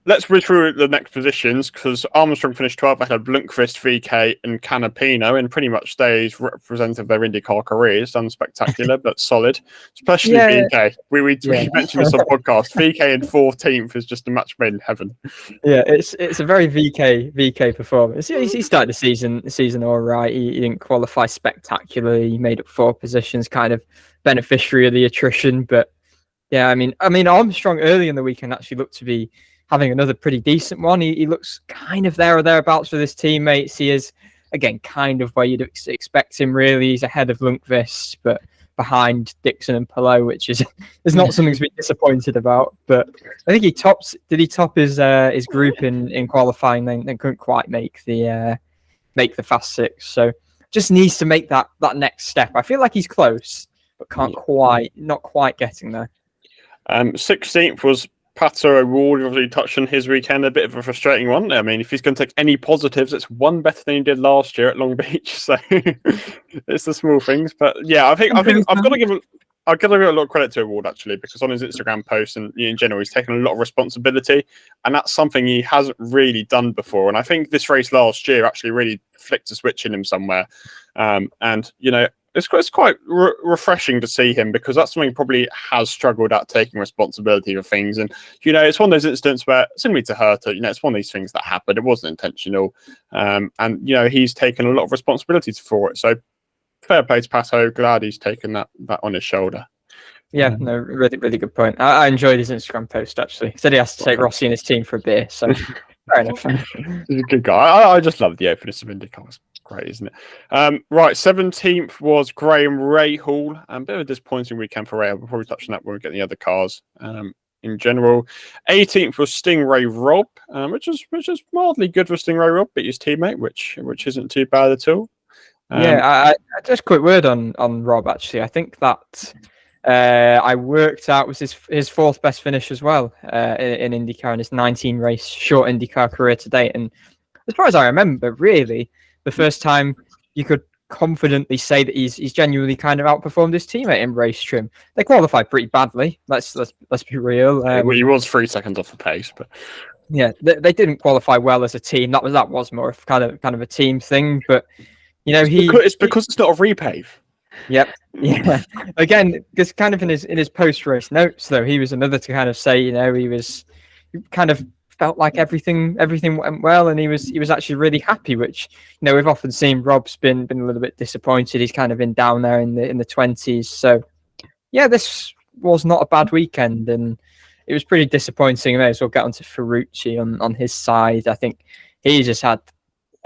Speaker 1: let's read through the next positions because Armstrong finished 12th ahead of Blunkvist, VK, and Canapino, and pretty much stays representative of their IndyCar careers. Unspectacular, but solid. Especially VK. We mentioned this on podcast. VK in 14th is just a match made in heaven.
Speaker 2: Yeah, it's a very VK performance. He started the season all right. He didn't qualify spectacularly. He made up 4 positions, kind of beneficiary of the attrition. But yeah, I mean Armstrong early in the weekend actually looked to be having another pretty decent one. He looks kind of there or thereabouts with his teammates. He is, again, kind of where you'd expect him, really. He's ahead of Lundqvist, but behind Dixon and Palou, which is not something to be disappointed about. But I think he top his group in qualifying, then couldn't quite make the Fast Six. So just needs to make that next step. I feel like he's close, but not quite getting there.
Speaker 1: 16th was Pato O'Rourke. Obviously touched on his weekend, a bit of a frustrating one. I mean, if he's going to take any positives, it's one better than he did last year at Long Beach. So it's the small things, but yeah, I think I've got to give a lot of credit to O'Rourke actually, because on his Instagram posts and in general, he's taken a lot of responsibility, and that's something he hasn't really done before. And I think this race last year actually really flicked a switch in him somewhere. And you know, it's quite refreshing to see him, because that's something he probably has struggled at, taking responsibility for things. And, you know, it's one of those incidents where, similarly to Herta, you know, it's one of these things that happened. It wasn't intentional. And, you know, he's taken a lot of responsibilities for it. So fair play to Pato. Glad he's taken that on his shoulder.
Speaker 2: Yeah, no, really, really good point. I enjoyed his Instagram post, actually. He said he has to take Rossi and his team for a beer. So fair enough.
Speaker 1: He's a good guy. I just love the openness of IndyCar. Great, isn't it? Right, 17th was Graham Rahal. A bit of a disappointing weekend for Rahal. We'll probably touch on that when we get the other cars in general. 18th was Ray Robb, which is mildly good for Ray Robb, beat his teammate, which isn't too bad at all.
Speaker 2: I just a quick word on Robb, actually. I think that I worked out was his fourth best finish as well in IndyCar in his 19 race short IndyCar career to date. And as far as I remember, really, the first time you could confidently say that he's genuinely kind of outperformed his teammate in race trim. They qualified pretty badly. Let's be real.
Speaker 1: Well, he was 3 seconds off the pace, but
Speaker 2: yeah, they didn't qualify well as a team. That was more of kind of a team thing. But you know,
Speaker 1: it's because it's not a repave.
Speaker 2: Yep. Yeah. Again, because kind of in his post race notes, though, he was another to kind of say, you know, he kind of felt like everything went well, and he was actually really happy, which, you know, we've often seen Rob's been a little bit disappointed. He's kind of been down there in the 20s. So yeah, this was not a bad weekend, and it was pretty disappointing. I may as well get onto Ferrucci on his side. I think he just had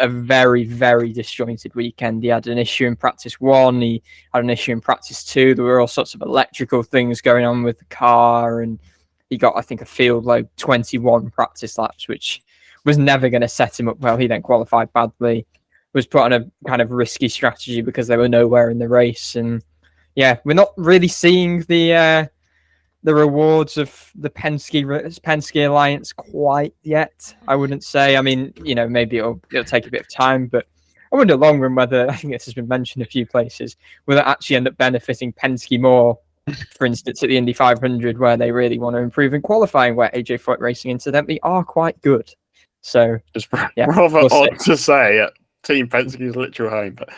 Speaker 2: a very, very disjointed weekend. He had an issue in practice 1, he had an issue in practice 2. There were all sorts of electrical things going on with the car, and he got, I think, a field load 21 practice laps, which was never going to set him up well. He then qualified badly, was put on a kind of risky strategy because they were nowhere in the race. And yeah, we're not really seeing the rewards of the Penske alliance quite yet, I wouldn't say. I mean, you know, maybe it'll take a bit of time, but I wonder long run whether, I think this has been mentioned a few places, will it actually end up benefiting Penske more, for instance, at the Indy 500, where they really want to improve in qualifying, where AJ Foyt Racing incidentally are quite good. So
Speaker 1: just rather odd to say Team Penske's literal home, but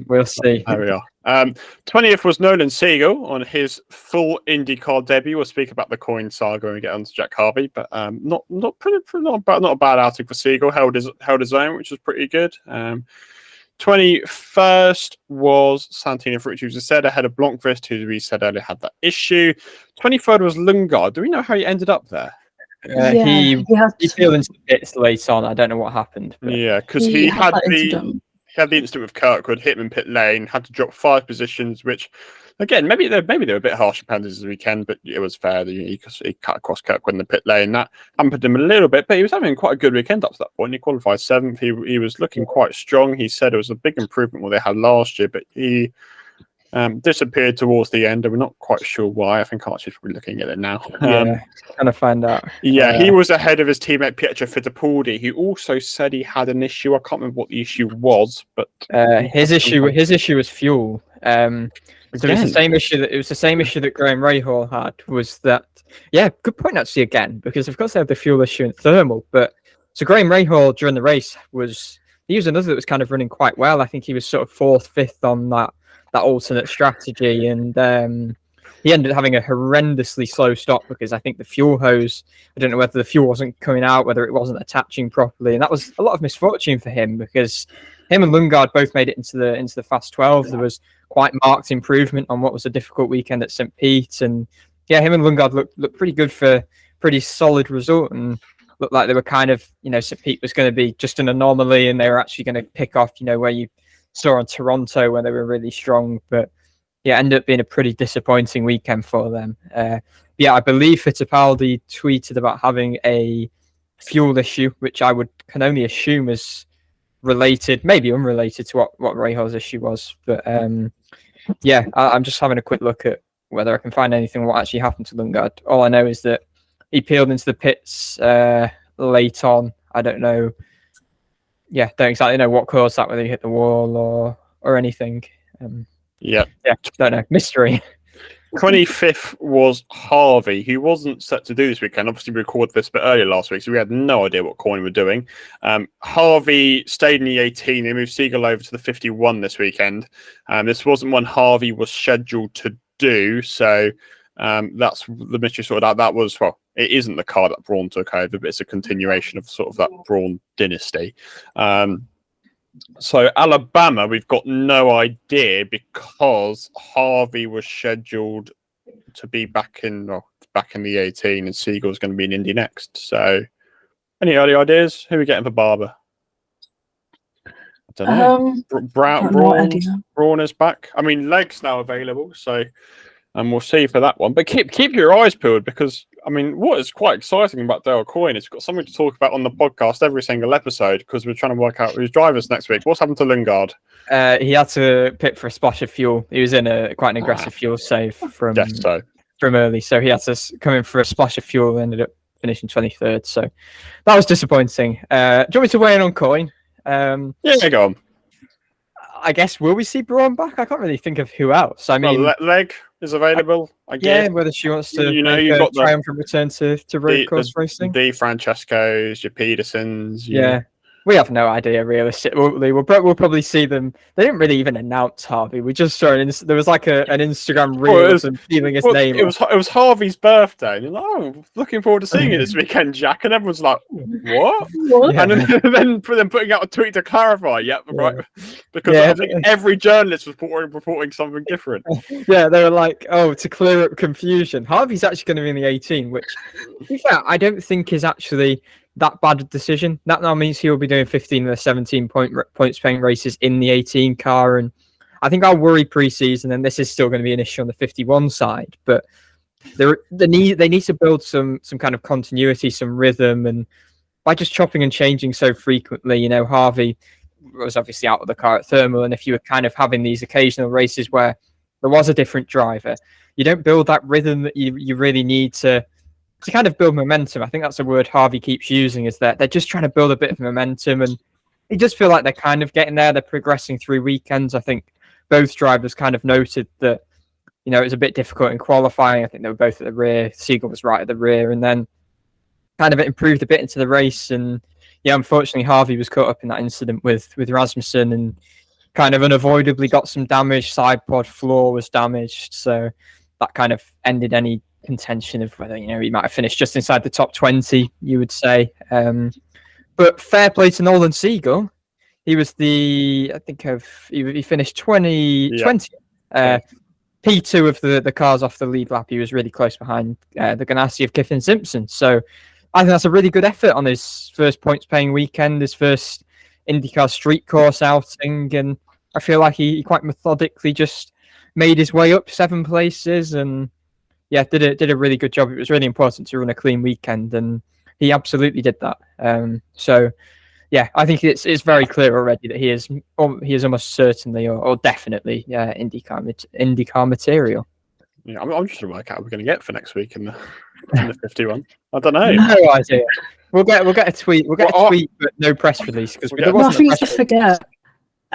Speaker 2: we'll see.
Speaker 1: There we are. 20th was Nolan Siegel on his full IndyCar debut. We'll speak about the Coyne saga when we get on to Jack Harvey, but not a bad outing for Siegel. Held his own, which was pretty good. 21st was Santino Ferrucci, who was said ahead of Blunkvist, who we said earlier had that issue. 23rd was Lundgaard. Do we know how he ended up there?
Speaker 2: He peeled into the pits late on. I don't know what happened. But
Speaker 1: yeah, because he had the incident with Kirkwood, hit him in pit lane, had to drop 5 positions, which, again, maybe they were a bit harsh on penalties this weekend, but it was fair. He cut across Kirkwood in the pit lane. That hampered him a little bit, but he was having quite a good weekend up to that point. He qualified 7th. He was looking quite strong. He said it was a big improvement what they had last year, but he disappeared towards the end, and we're not quite sure why. I think Archie's probably looking at it now.
Speaker 2: Trying to find out.
Speaker 1: Yeah, he was ahead of his teammate Pietro Fittipaldi, who also said he had an issue. I can't remember what the issue was, but
Speaker 2: his issue was fuel. So it was the same issue that Graham Rahal had, was that Yeah, good point actually again, because of course they have the fuel issue and thermal, but so Graham Rahal during the race was another that was kind of running quite well. I think he was sort of 4th, 5th on that alternate strategy, and he ended up having a horrendously slow stop because I think the fuel hose, I don't know whether the fuel wasn't coming out, whether it wasn't attaching properly, and that was a lot of misfortune for him because him and Lundgaard both made it into the Fast 12. There was quite marked improvement on what was a difficult weekend at St. Pete, and yeah, him and Lundgaard looked pretty good for a pretty solid result, and looked like they were kind of, St. Pete was going to be just an anomaly, and they were actually going to pick off, where you saw on Toronto where they were really strong, but yeah, ended up being a pretty disappointing weekend for them. Yeah, I believe Fittipaldi tweeted about having a fuel issue, which I can only assume is related, maybe unrelated to what Rahal's issue was. But yeah, I'm just having a quick look at whether I can find anything what actually happened to Lundgaard. All I know is that he peeled into the pits late on. I don't know. Yeah, don't exactly know what caused that, whether he hit the wall or anything.
Speaker 1: Yeah,
Speaker 2: don't know. Mystery.
Speaker 1: 25th was Harvey, who wasn't set to do this weekend. Obviously, we recorded this a bit earlier last week, so we had no idea what Coyne were doing. Harvey stayed in the 18. They moved Siegel over to the 51 this weekend. This wasn't one Harvey was scheduled to do, so that's the mystery sorted out. That was, well, it isn't the car that Braun took over, but it's a continuation of sort of that Braun dynasty. So Alabama, we've got no idea because Harvey was scheduled to be back in the 18, and Siegel's going to be in Indy next. So, any early ideas? Who are we getting for Barber? I don't know. Braun is back. I mean, Leg's now available, so we'll see for that one. But keep your eyes peeled because, I mean, what is quite exciting about Dale Coyne is we've got something to talk about on the podcast every single episode because we're trying to work out who's drivers next week. What's happened to Lundgaard?
Speaker 2: He had to pit for a splash of fuel. He was in quite an aggressive fuel save from early, so he had to come in for a splash of fuel and ended up finishing 23rd. So that was disappointing. Do you want me to weigh in on Coyne?
Speaker 1: Yeah, go on.
Speaker 2: I guess, will we see Braun back? I can't really think of who else. I mean,
Speaker 1: Leg is available. I guess.
Speaker 2: Yeah, whether she wants to
Speaker 1: you've got
Speaker 2: triumphant return to road course racing.
Speaker 1: The Francescos, your Petersons.
Speaker 2: Yeah. We have no idea, realistically. We'll probably see them. They didn't really even announce Harvey. We just saw there was like an Instagram reel of them feeling his name.
Speaker 1: It was Harvey's birthday. And you're like, oh, looking forward to seeing it this weekend, Jack. And everyone's like, what?
Speaker 2: Yeah.
Speaker 1: And then putting out a tweet to clarify. Right. Because I think every journalist was reporting something different.
Speaker 2: Yeah, they were like, oh, to clear up confusion, Harvey's actually going to be in the 18, which, to be fair, I don't think is actually that bad a decision. That now means he'll be doing 15 of the 17 points paying races in the 18 car, and I think I'll worry pre-season, and this is still going to be an issue on the 51 side, but they need to build some kind of continuity, some rhythm, and by just chopping and changing so frequently, Harvey was obviously out of the car at Thermal, and if you were kind of having these occasional races where there was a different driver, you don't build that rhythm that you really need to kind of build momentum. I think that's a word Harvey keeps using, is that they're just trying to build a bit of momentum, and you just feel like they're kind of getting there. They're progressing through weekends. I think both drivers kind of noted that, it was a bit difficult in qualifying. I think they were both at the rear. Siegel was right at the rear, and then kind of improved a bit into the race. And yeah, unfortunately, Harvey was caught up in that incident with Rasmussen and kind of unavoidably got some damage. Side pod floor was damaged. So that kind of ended any contention of whether he might have finished just inside the top 20, you would say. But fair play to Nolan Siegel. He was he finished 20. P2 of the cars off the lead lap. He was really close behind the Ganassi of Kiffin Simpson. So I think that's a really good effort on his first points paying weekend, his first IndyCar street course outing, and I feel like he quite methodically just made his way up 7 places and did a really good job. It was really important to run a clean weekend, and he absolutely did that. So, yeah, I think it's very clear already that he is almost certainly or definitely IndyCar material.
Speaker 1: Yeah, I'm just trying to work out what we're going to get for next week in the 51. I don't know.
Speaker 2: No idea. We'll get a tweet. We'll get a tweet, but no press release because
Speaker 3: I think you forget.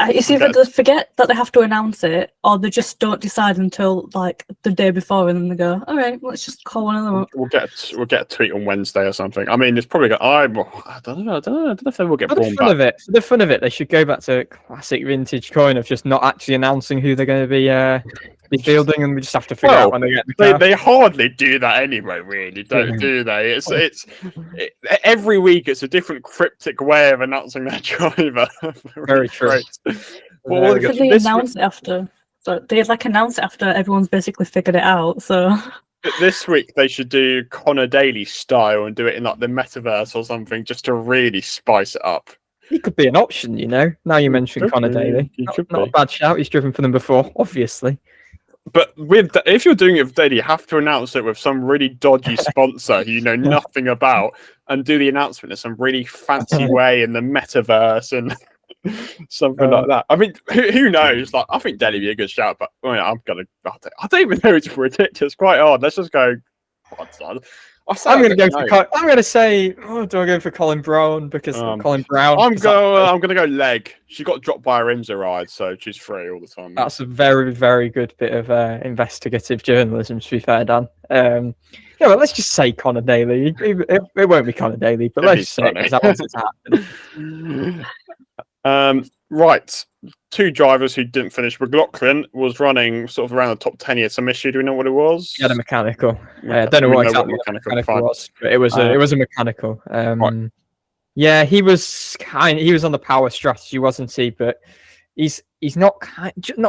Speaker 3: It's either they forget that they have to announce it, or they just don't decide until like the day before, and then they go, "All right, let's just call one of them up."
Speaker 1: We'll get a tweet on Wednesday or something. I mean, it's probably got. I don't know. I don't know if they will get
Speaker 2: For the
Speaker 1: born
Speaker 2: fun
Speaker 1: back.
Speaker 2: of it, for the fun of it, they should go back to classic vintage coin of just not actually announcing who they're going to be fielding, and we just have to figure out when they get in the car.
Speaker 1: They hardly do that anyway, really, do they? It's every week it's a different cryptic way of announcing their driver.
Speaker 2: Very true.
Speaker 1: Well,
Speaker 3: Because they announce it after. So they like announce it after everyone's basically figured it out. So
Speaker 1: this week they should do Connor Daly style and do it in like the metaverse or something, just to really spice it up.
Speaker 2: He could be an option, you know. Now you mentioned Connor Daly, not a bad shout. He's driven for them before, obviously.
Speaker 1: But if you're doing it with Daly, you have to announce it with some really dodgy sponsor who you know nothing about, and do the announcement in some really fancy way in the metaverse and something like that. I mean, who knows? Like, I think Daly would be a good shout, but I don't even know. It's ridiculous. It's quite hard. Let's just go.
Speaker 2: I'm going to go. I'm going to say, do I go for Colin Brown because Colin Brown?
Speaker 1: I'm going to go leg. She got dropped by a IMSA ride, so she's free all the time.
Speaker 2: That's a very, very good bit of investigative journalism, to be fair, Dan. Yeah, well, let's just say Connor Daly. It won't be Connor Daly, but let's say it because I want it to happen.
Speaker 1: Right. Two drivers who didn't finish. McLaughlin was running sort of around the top 10. He had some issue. Do we know what it was?
Speaker 2: He had a mechanical. I don't know what exactly mechanical was, but it was a mechanical.
Speaker 1: Right.
Speaker 2: Yeah, he was on the power strategy, wasn't he? But he's not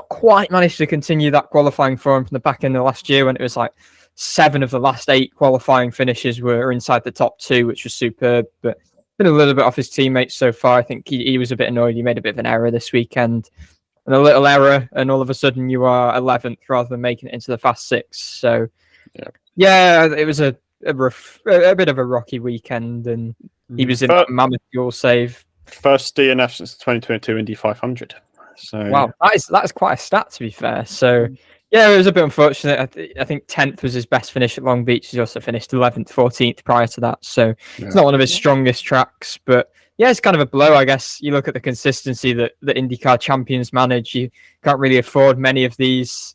Speaker 2: quite managed to continue that qualifying form from the back end of last year when it was like 7 of the last 8 qualifying finishes were inside the top 2, which was superb. But been a little bit off his teammates so far. I think he was a bit annoyed. He made a bit of an error this weekend, and a little error, and all of a sudden you are 11th rather than making it into the fast 6. So, yeah, it was a bit of a rocky weekend, and he was in that mammoth fuel save.
Speaker 1: First DNF since 2022 Indy 500. So
Speaker 2: wow, that is quite a stat, to be fair. So. Yeah, it was a bit unfortunate. I think 10th was his best finish at Long Beach. He also finished 11th, 14th prior to that. So it's not one of his strongest tracks. But yeah, it's kind of a blow, I guess. You look at the consistency that IndyCar champions manage. You can't really afford many of these.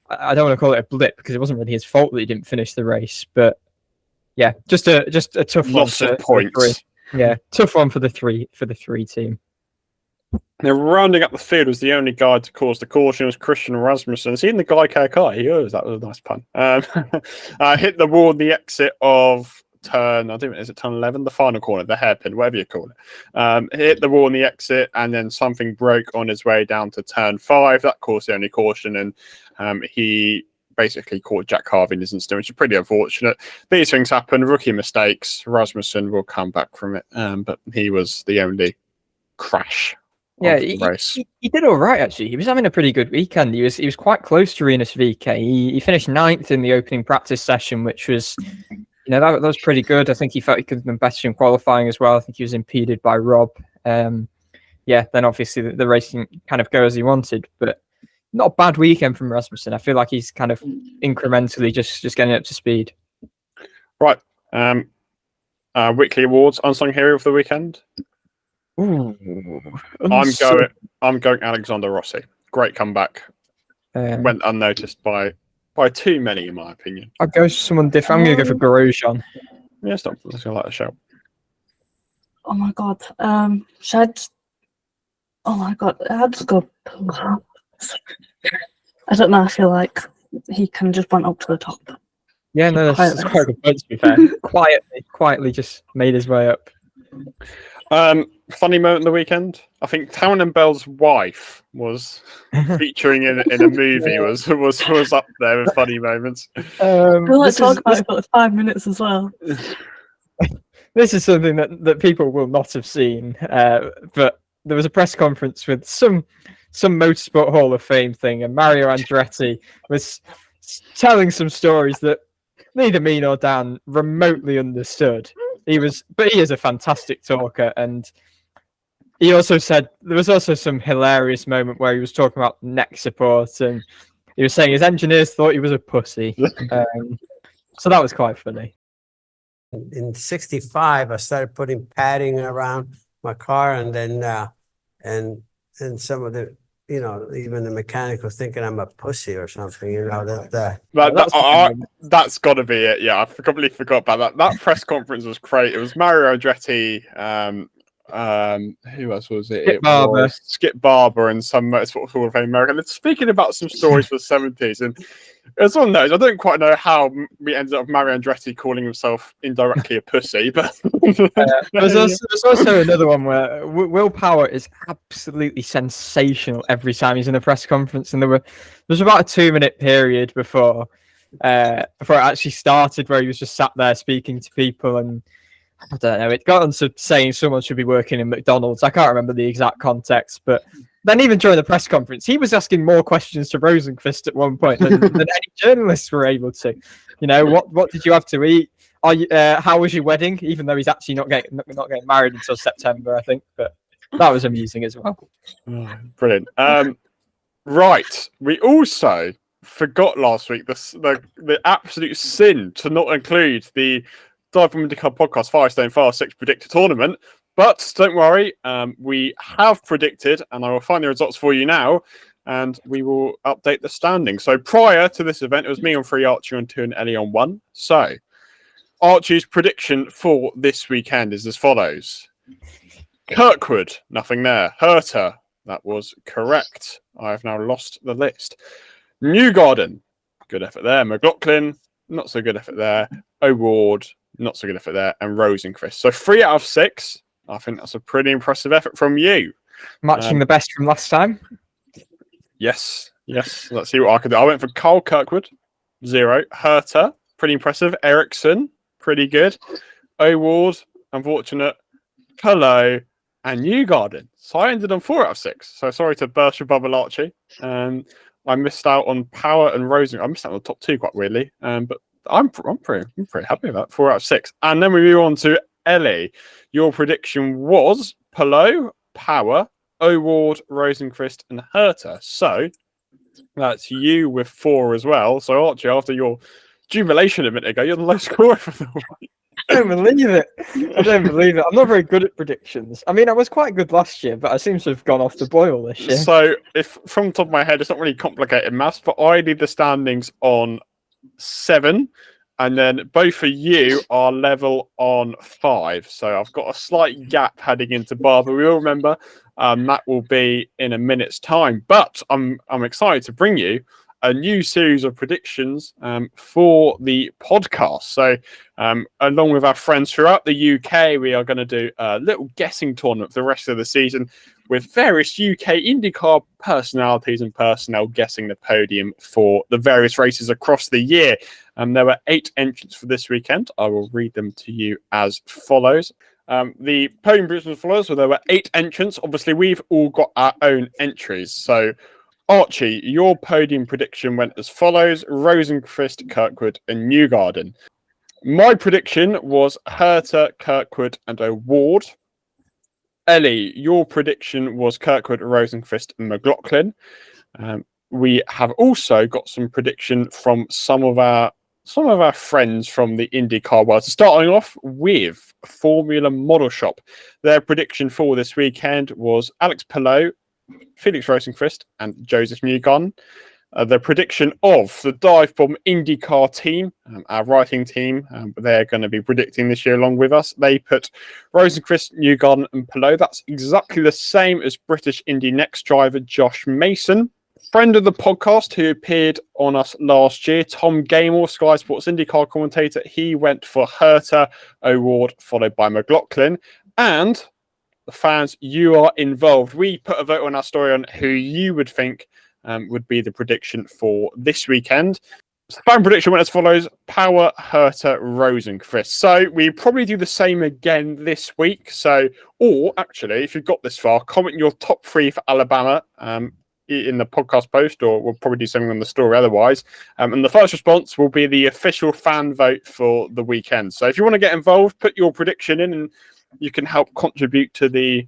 Speaker 2: I don't want to call it a blip because it wasn't really his fault that he didn't finish the race. But yeah, just a tough one.
Speaker 1: Lots of points.
Speaker 2: Yeah, tough one for the three team.
Speaker 1: Now, rounding up the field was the only guy to cause the caution was Christian Rasmussen. Is he in the Guy car? That was a nice pun. Hit the wall in the exit of turn, is it turn 11? The final corner, the hairpin, whatever you call it. Hit the wall in the exit, and then something broke on his way down to turn 5. That caused the only caution, and he basically caught Jack Harvey in his instant, which is pretty unfortunate. These things happen, rookie mistakes. Rasmussen will come back from it, but he was the only crash.
Speaker 2: Yeah, he did all right, actually. He was having a pretty good weekend. He was quite close to Rinus VK. He finished 9th in the opening practice session, which was, that was pretty good. I think he felt he could have been better in qualifying as well. I think he was impeded by Robb. Then obviously the racing kind of go as he wanted, but not a bad weekend from Rasmussen. I feel like he's kind of incrementally just getting up to speed.
Speaker 1: Right. Weekly awards, unsung hero of the weekend.
Speaker 2: Ooh,
Speaker 1: I'm going Alexander Rossi. Great comeback. Went unnoticed by too many, in my opinion.
Speaker 2: I'll go someone different. I'm going to go for Grosjean.
Speaker 1: Yeah, stop. Let's go like a shout.
Speaker 3: Oh my god. Oh my god. I had to go. I don't know. I feel like he kind of just went up to the top.
Speaker 2: Yeah, no, that's quite a good point, to be fair. quietly just made his way up.
Speaker 1: Funny moment of the weekend. I think Town and Bell's wife was featuring in a movie. was up there with funny moments.
Speaker 3: We'll talk about it for 5 minutes as well.
Speaker 2: This is something that people will not have seen. But there was a press conference with some Motorsport Hall of Fame thing, and Mario Andretti was telling some stories that neither me nor Dan remotely understood. He is a fantastic talker, and he also said there was also some hilarious moment where he was talking about neck support, and he was saying his engineers thought he was a pussy. So that was quite funny.
Speaker 10: In '65, I started putting padding around my car, and then and some of the, even the mechanic was thinking I'm a pussy or something, that.
Speaker 1: That's got to be it. Yeah, I completely forgot about that. That press conference was great. It was Mario Andretti. Who else was it? Skip Barber and some Motorsport Hall of Fame American. And speaking about some stories for the 70s, and it's on those. I don't quite know how we ended up with Mario Andretti calling himself indirectly a pussy, but
Speaker 2: there's also another one where Will Power is absolutely sensational every time he's in a press conference, and there was about a 2-minute period before it actually started where he was just sat there speaking to people, and I don't know, it got on to saying someone should be working in McDonald's. I can't remember the exact context, but then even during the press conference, he was asking more questions to Rosenqvist at one point than any journalists were able to. What did you have to eat? How was your wedding? Even though he's actually not getting married until September, I think. But that was amusing as well.
Speaker 1: Brilliant. Right, we also forgot last week the absolute sin to not include the DIVEBOMB IndyCar Podcast Firestone Fast 6 Predictor Tournament. But don't worry, we have predicted, and I will find the results for you now, and we will update the standings. So prior to this event, it was me on 3, Archie on 2, and Ellie on 1. So Archie's prediction for this weekend is as follows. Kirkwood, nothing there. Herta, that was correct. I have now lost the list. Newgarden, good effort there. McLaughlin, not so good effort there. O'Ward, not so good effort there. And Rosenqvist. So 3 out of 6. I think that's a pretty impressive effort from you.
Speaker 2: Matching the best from last time.
Speaker 1: Yes. Let's see what I could do. I went for Carl Kirkwood, 0. Herta, pretty impressive. Ericsson, pretty good. O'Ward, unfortunate. Palou, and Newgarden. So I ended on 4 out of 6. So sorry to burst your bubble, Archie. I missed out on Power and Rosen. I missed out on the top 2 quite weirdly. But I'm pretty happy with that. 4 out of 6. And then we move on to Ellie. Your prediction was Palou, Power, O'Ward, Rosenqvist, and Herta. So that's you with 4 as well. So Archie, after your jubilation a minute ago, you're the low scorer for the week.
Speaker 2: I don't believe it. I'm not very good at predictions. I mean, I was quite good last year, but I seem to have gone off the boil this year.
Speaker 1: So if from the top of my head, it's not really complicated maths, but I did the standings on 7. And then both of you are level on 5. So I've got a slight gap heading into Barber. We all remember that will be in a minute's time. But I'm excited to bring you a new series of predictions for the podcast. So along with our friends throughout the UK, we are going to do a little guessing tournament for the rest of the season with various UK IndyCar personalities and personnel guessing the podium for the various races across the year. There were 8 entrants for this weekend. I will read them to you as follows. The podium predictions follows, so there were 8 entrants. Obviously, we've all got our own entries. So Archie, your podium prediction went as follows: Rosenqvist, Kirkwood, and Newgarden. My prediction was Herta, Kirkwood, and O'Ward. Ellie, your prediction was Kirkwood, Rosenqvist, and McLaughlin. We have also got some prediction from some of our friends from the IndyCar world. So starting off with Formula Model Shop. Their prediction for this weekend was Alex Palou, Felix Rosenqvist, and Joseph Newgarden. The prediction of the DIVEBOMB IndyCar team, our writing team, they're going to be predicting this year along with us. They put Rosenqvist, Newgarden, and Palou. That's exactly the same as British Indy Next driver Josh Mason. Friend of the podcast who appeared on us last year, Tom Gamel, Sky Sports IndyCar commentator. He went for Herta, O'Ward, followed by McLaughlin. And the fans, you are involved. We put a vote on our story on who you would think would be the prediction for this weekend. The fan prediction went as follows: Power, Herta, Rosenqvist. So we probably do the same again this week. Or actually, if you've got this far, comment your top 3 for Alabama in the podcast post, or we'll probably do something on the story otherwise. And the first response will be the official fan vote for the weekend. So if you want to get involved, put your prediction in and you can help contribute to the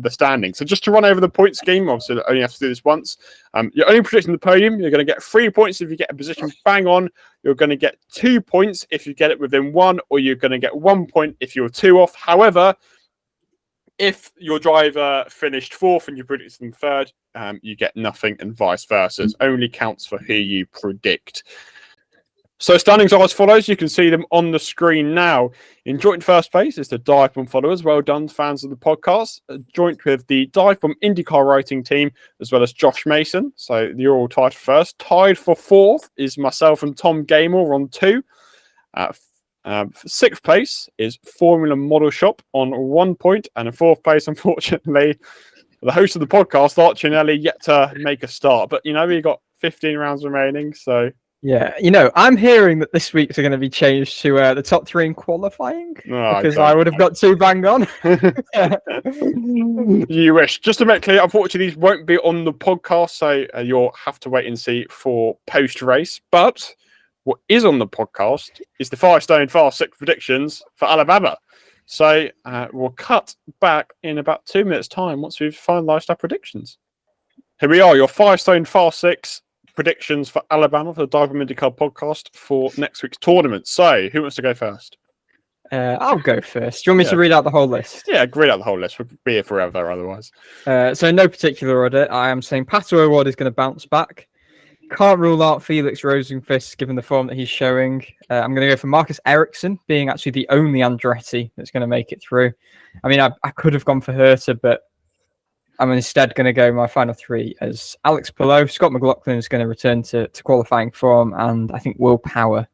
Speaker 1: standing. So just to run over the point scheme, obviously only have to do this once. You're only predicting the podium. You're going to get 3 points if you get a position bang on. You're going to get 2 points if you get it within 1, or you're going to get 1 point if you're 2 off. However, If your driver finished fourth and you predicted them third, you get nothing, and vice versa. It only counts for who you predict. So standings are as follows. You can see them on the screen now. In joint first place is the DIVEBOMB followers. Well done, fans of the podcast. Joint with the DIVEBOMB IndyCar writing team, as well as Josh Mason. So you're all tied for first. Tied for fourth is myself and Tom Gamer on 2. Sixth place is Formula Model Shop on 1 point. And in fourth place, unfortunately, the host of the podcast, Archie and Ellie, yet to make a start. But, we've got 15 rounds remaining, so...
Speaker 2: Yeah, I'm hearing that this week's are going to be changed to the top 3 in qualifying because I would have got 2 bang on.
Speaker 1: You wish. Just to make clear, unfortunately, these won't be on the podcast, so you'll have to wait and see for post-race. But what is on the podcast is the Firestone Fast 6 predictions for Alabama. So we'll cut back in about 2 minutes' time once we've finalised our predictions. Here we are, your Firestone Fast 6 predictions for Alabama for the DIVEBOMB IndyCar podcast for next week's tournament. So, who wants to go first?
Speaker 2: I'll go first. Do you want me to read out the whole list?
Speaker 1: Yeah, read out the whole list. We'll be here forever otherwise.
Speaker 2: So, in no particular order, I am saying Palou Award is going to bounce back. Can't rule out Felix Rosenqvist given the form that he's showing. I'm going to go for Marcus Ericsson being actually the only Andretti that's going to make it through. I mean, I could have gone for Herta, but I'm instead going to go my final 3 as Alex Palou. Scott McLaughlin is going to return to qualifying form, and I think Will Power.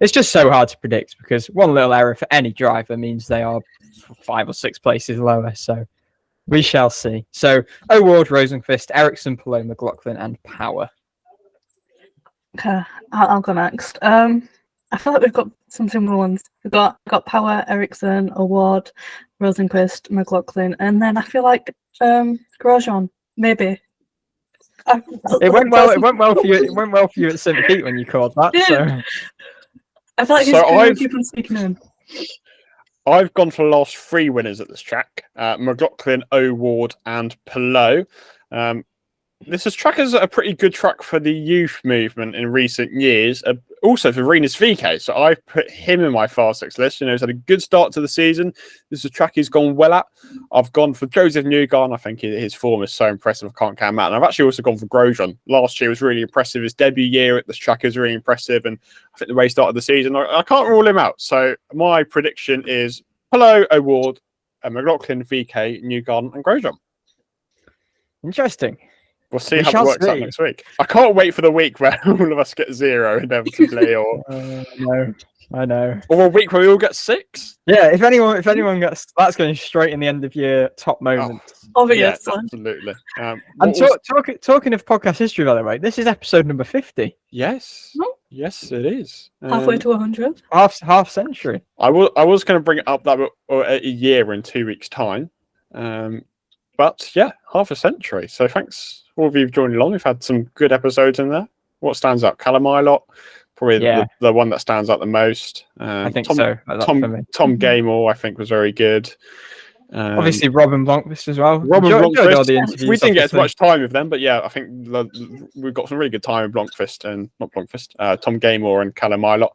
Speaker 2: It's just so hard to predict because one little error for any driver means they are 5 or 6 places lower. So we shall see. So Award, Rosenqvist, Ericsson, Palou, McLaughlin, and Power.
Speaker 3: Okay, I'll go next. I feel like we've got some similar ones. We've got Power, Ericsson, Award, Rosenqvist, McLaughlin, and then I feel like Grosjean, maybe.
Speaker 2: It went well. It went well for you. It went well for you at St. Pete when you called that.
Speaker 3: Yeah.
Speaker 2: So
Speaker 3: I feel like he's going to keep on speaking in.
Speaker 1: I've gone for the last 3 winners at this track: McLaughlin, Award, and Palou. This track is a pretty good track for the youth movement in recent years. Also for Rinus VeeKay. So I've put him in my Fast 6 list. He's had a good start to the season. This is a track he's gone well at. I've gone for Joseph Newgarden. I think his form is so impressive. I can't count him out. And I've actually also gone for Grosjean. Last year was really impressive. His debut year at this track is really impressive. And I think the way he started the season, I can't rule him out. So my prediction is Palou, Award, McLaughlin, VeeKay, Newgarden, and Grosjean.
Speaker 2: Interesting.
Speaker 1: We'll see how it works out next week. I can't wait for the week where all of us get 0 inevitably, or
Speaker 2: no, I know.
Speaker 1: Or a week where we all get 6.
Speaker 2: Yeah, if anyone gets, that's going straight in the end of year top moments.
Speaker 3: Obvious.
Speaker 1: Yeah, absolutely.
Speaker 2: And talking of podcast history, by the way, this is episode number 50.
Speaker 1: Yes, yes, it is.
Speaker 3: Halfway to 100.
Speaker 2: Half century.
Speaker 1: I was going to bring it up that a year in 2 weeks' time, but yeah, half a century. So thanks all of you for joining along. We've had some good episodes in there. What stands out? Calamilot, probably the one that stands out the most.
Speaker 2: I think so.
Speaker 1: Tom Gamer, I think, was very good.
Speaker 2: Obviously, Rob and Blomqvist as well.
Speaker 1: We didn't get as much time with them, but yeah, I think we've got some really good time with Blomqvist and not Blomqvist, Tom Gamer and Calamilot.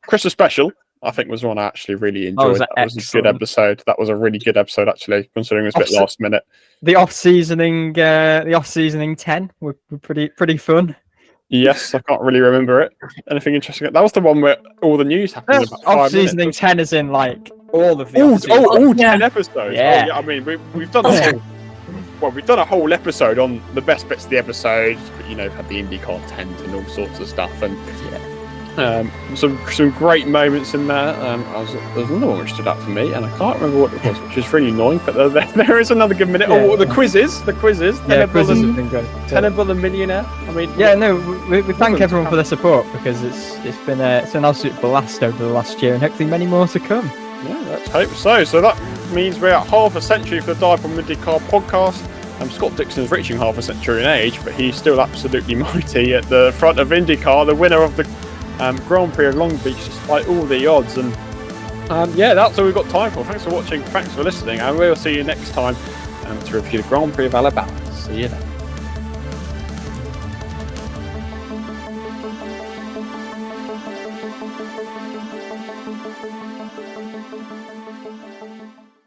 Speaker 1: Christmas special, I think, was one I actually really enjoyed. That was a good episode. That was a really good episode, actually, considering it was a bit last minute.
Speaker 2: The off-seasoning 10 were pretty fun.
Speaker 1: Yes, I can't really remember it. Anything interesting? That was the one where all the news happened. In about 5
Speaker 2: off-seasoning
Speaker 1: minutes.
Speaker 2: 10 is in like all of the
Speaker 1: all 10 episodes.
Speaker 2: Yeah.
Speaker 1: I mean, we've done we've done a whole episode on the best bits of the episode. But, we've had the IndyCar tent and all sorts of stuff, and some great moments in there. There's another one which stood out for me, and I can't remember what it was, which is really annoying. But there is another good minute. The quizzes.
Speaker 2: Yeah, quizzes have been good.
Speaker 1: Tenable and Millionaire. I mean,
Speaker 2: we thank everyone for their support because it's been an absolute blast over the last year, and hopefully many more to come.
Speaker 1: Yeah, let's hope so. So that means we're at half a century for the DIVEBOMB IndyCar podcast. Scott Dixon is reaching half a century in age, but he's still absolutely mighty at the front of IndyCar, the winner of the Grand Prix of Long Beach, despite all the odds. And that's all we've got time for. Thanks for watching, thanks for listening, and we'll see you next time to review the Grand Prix of Alabama. See you then.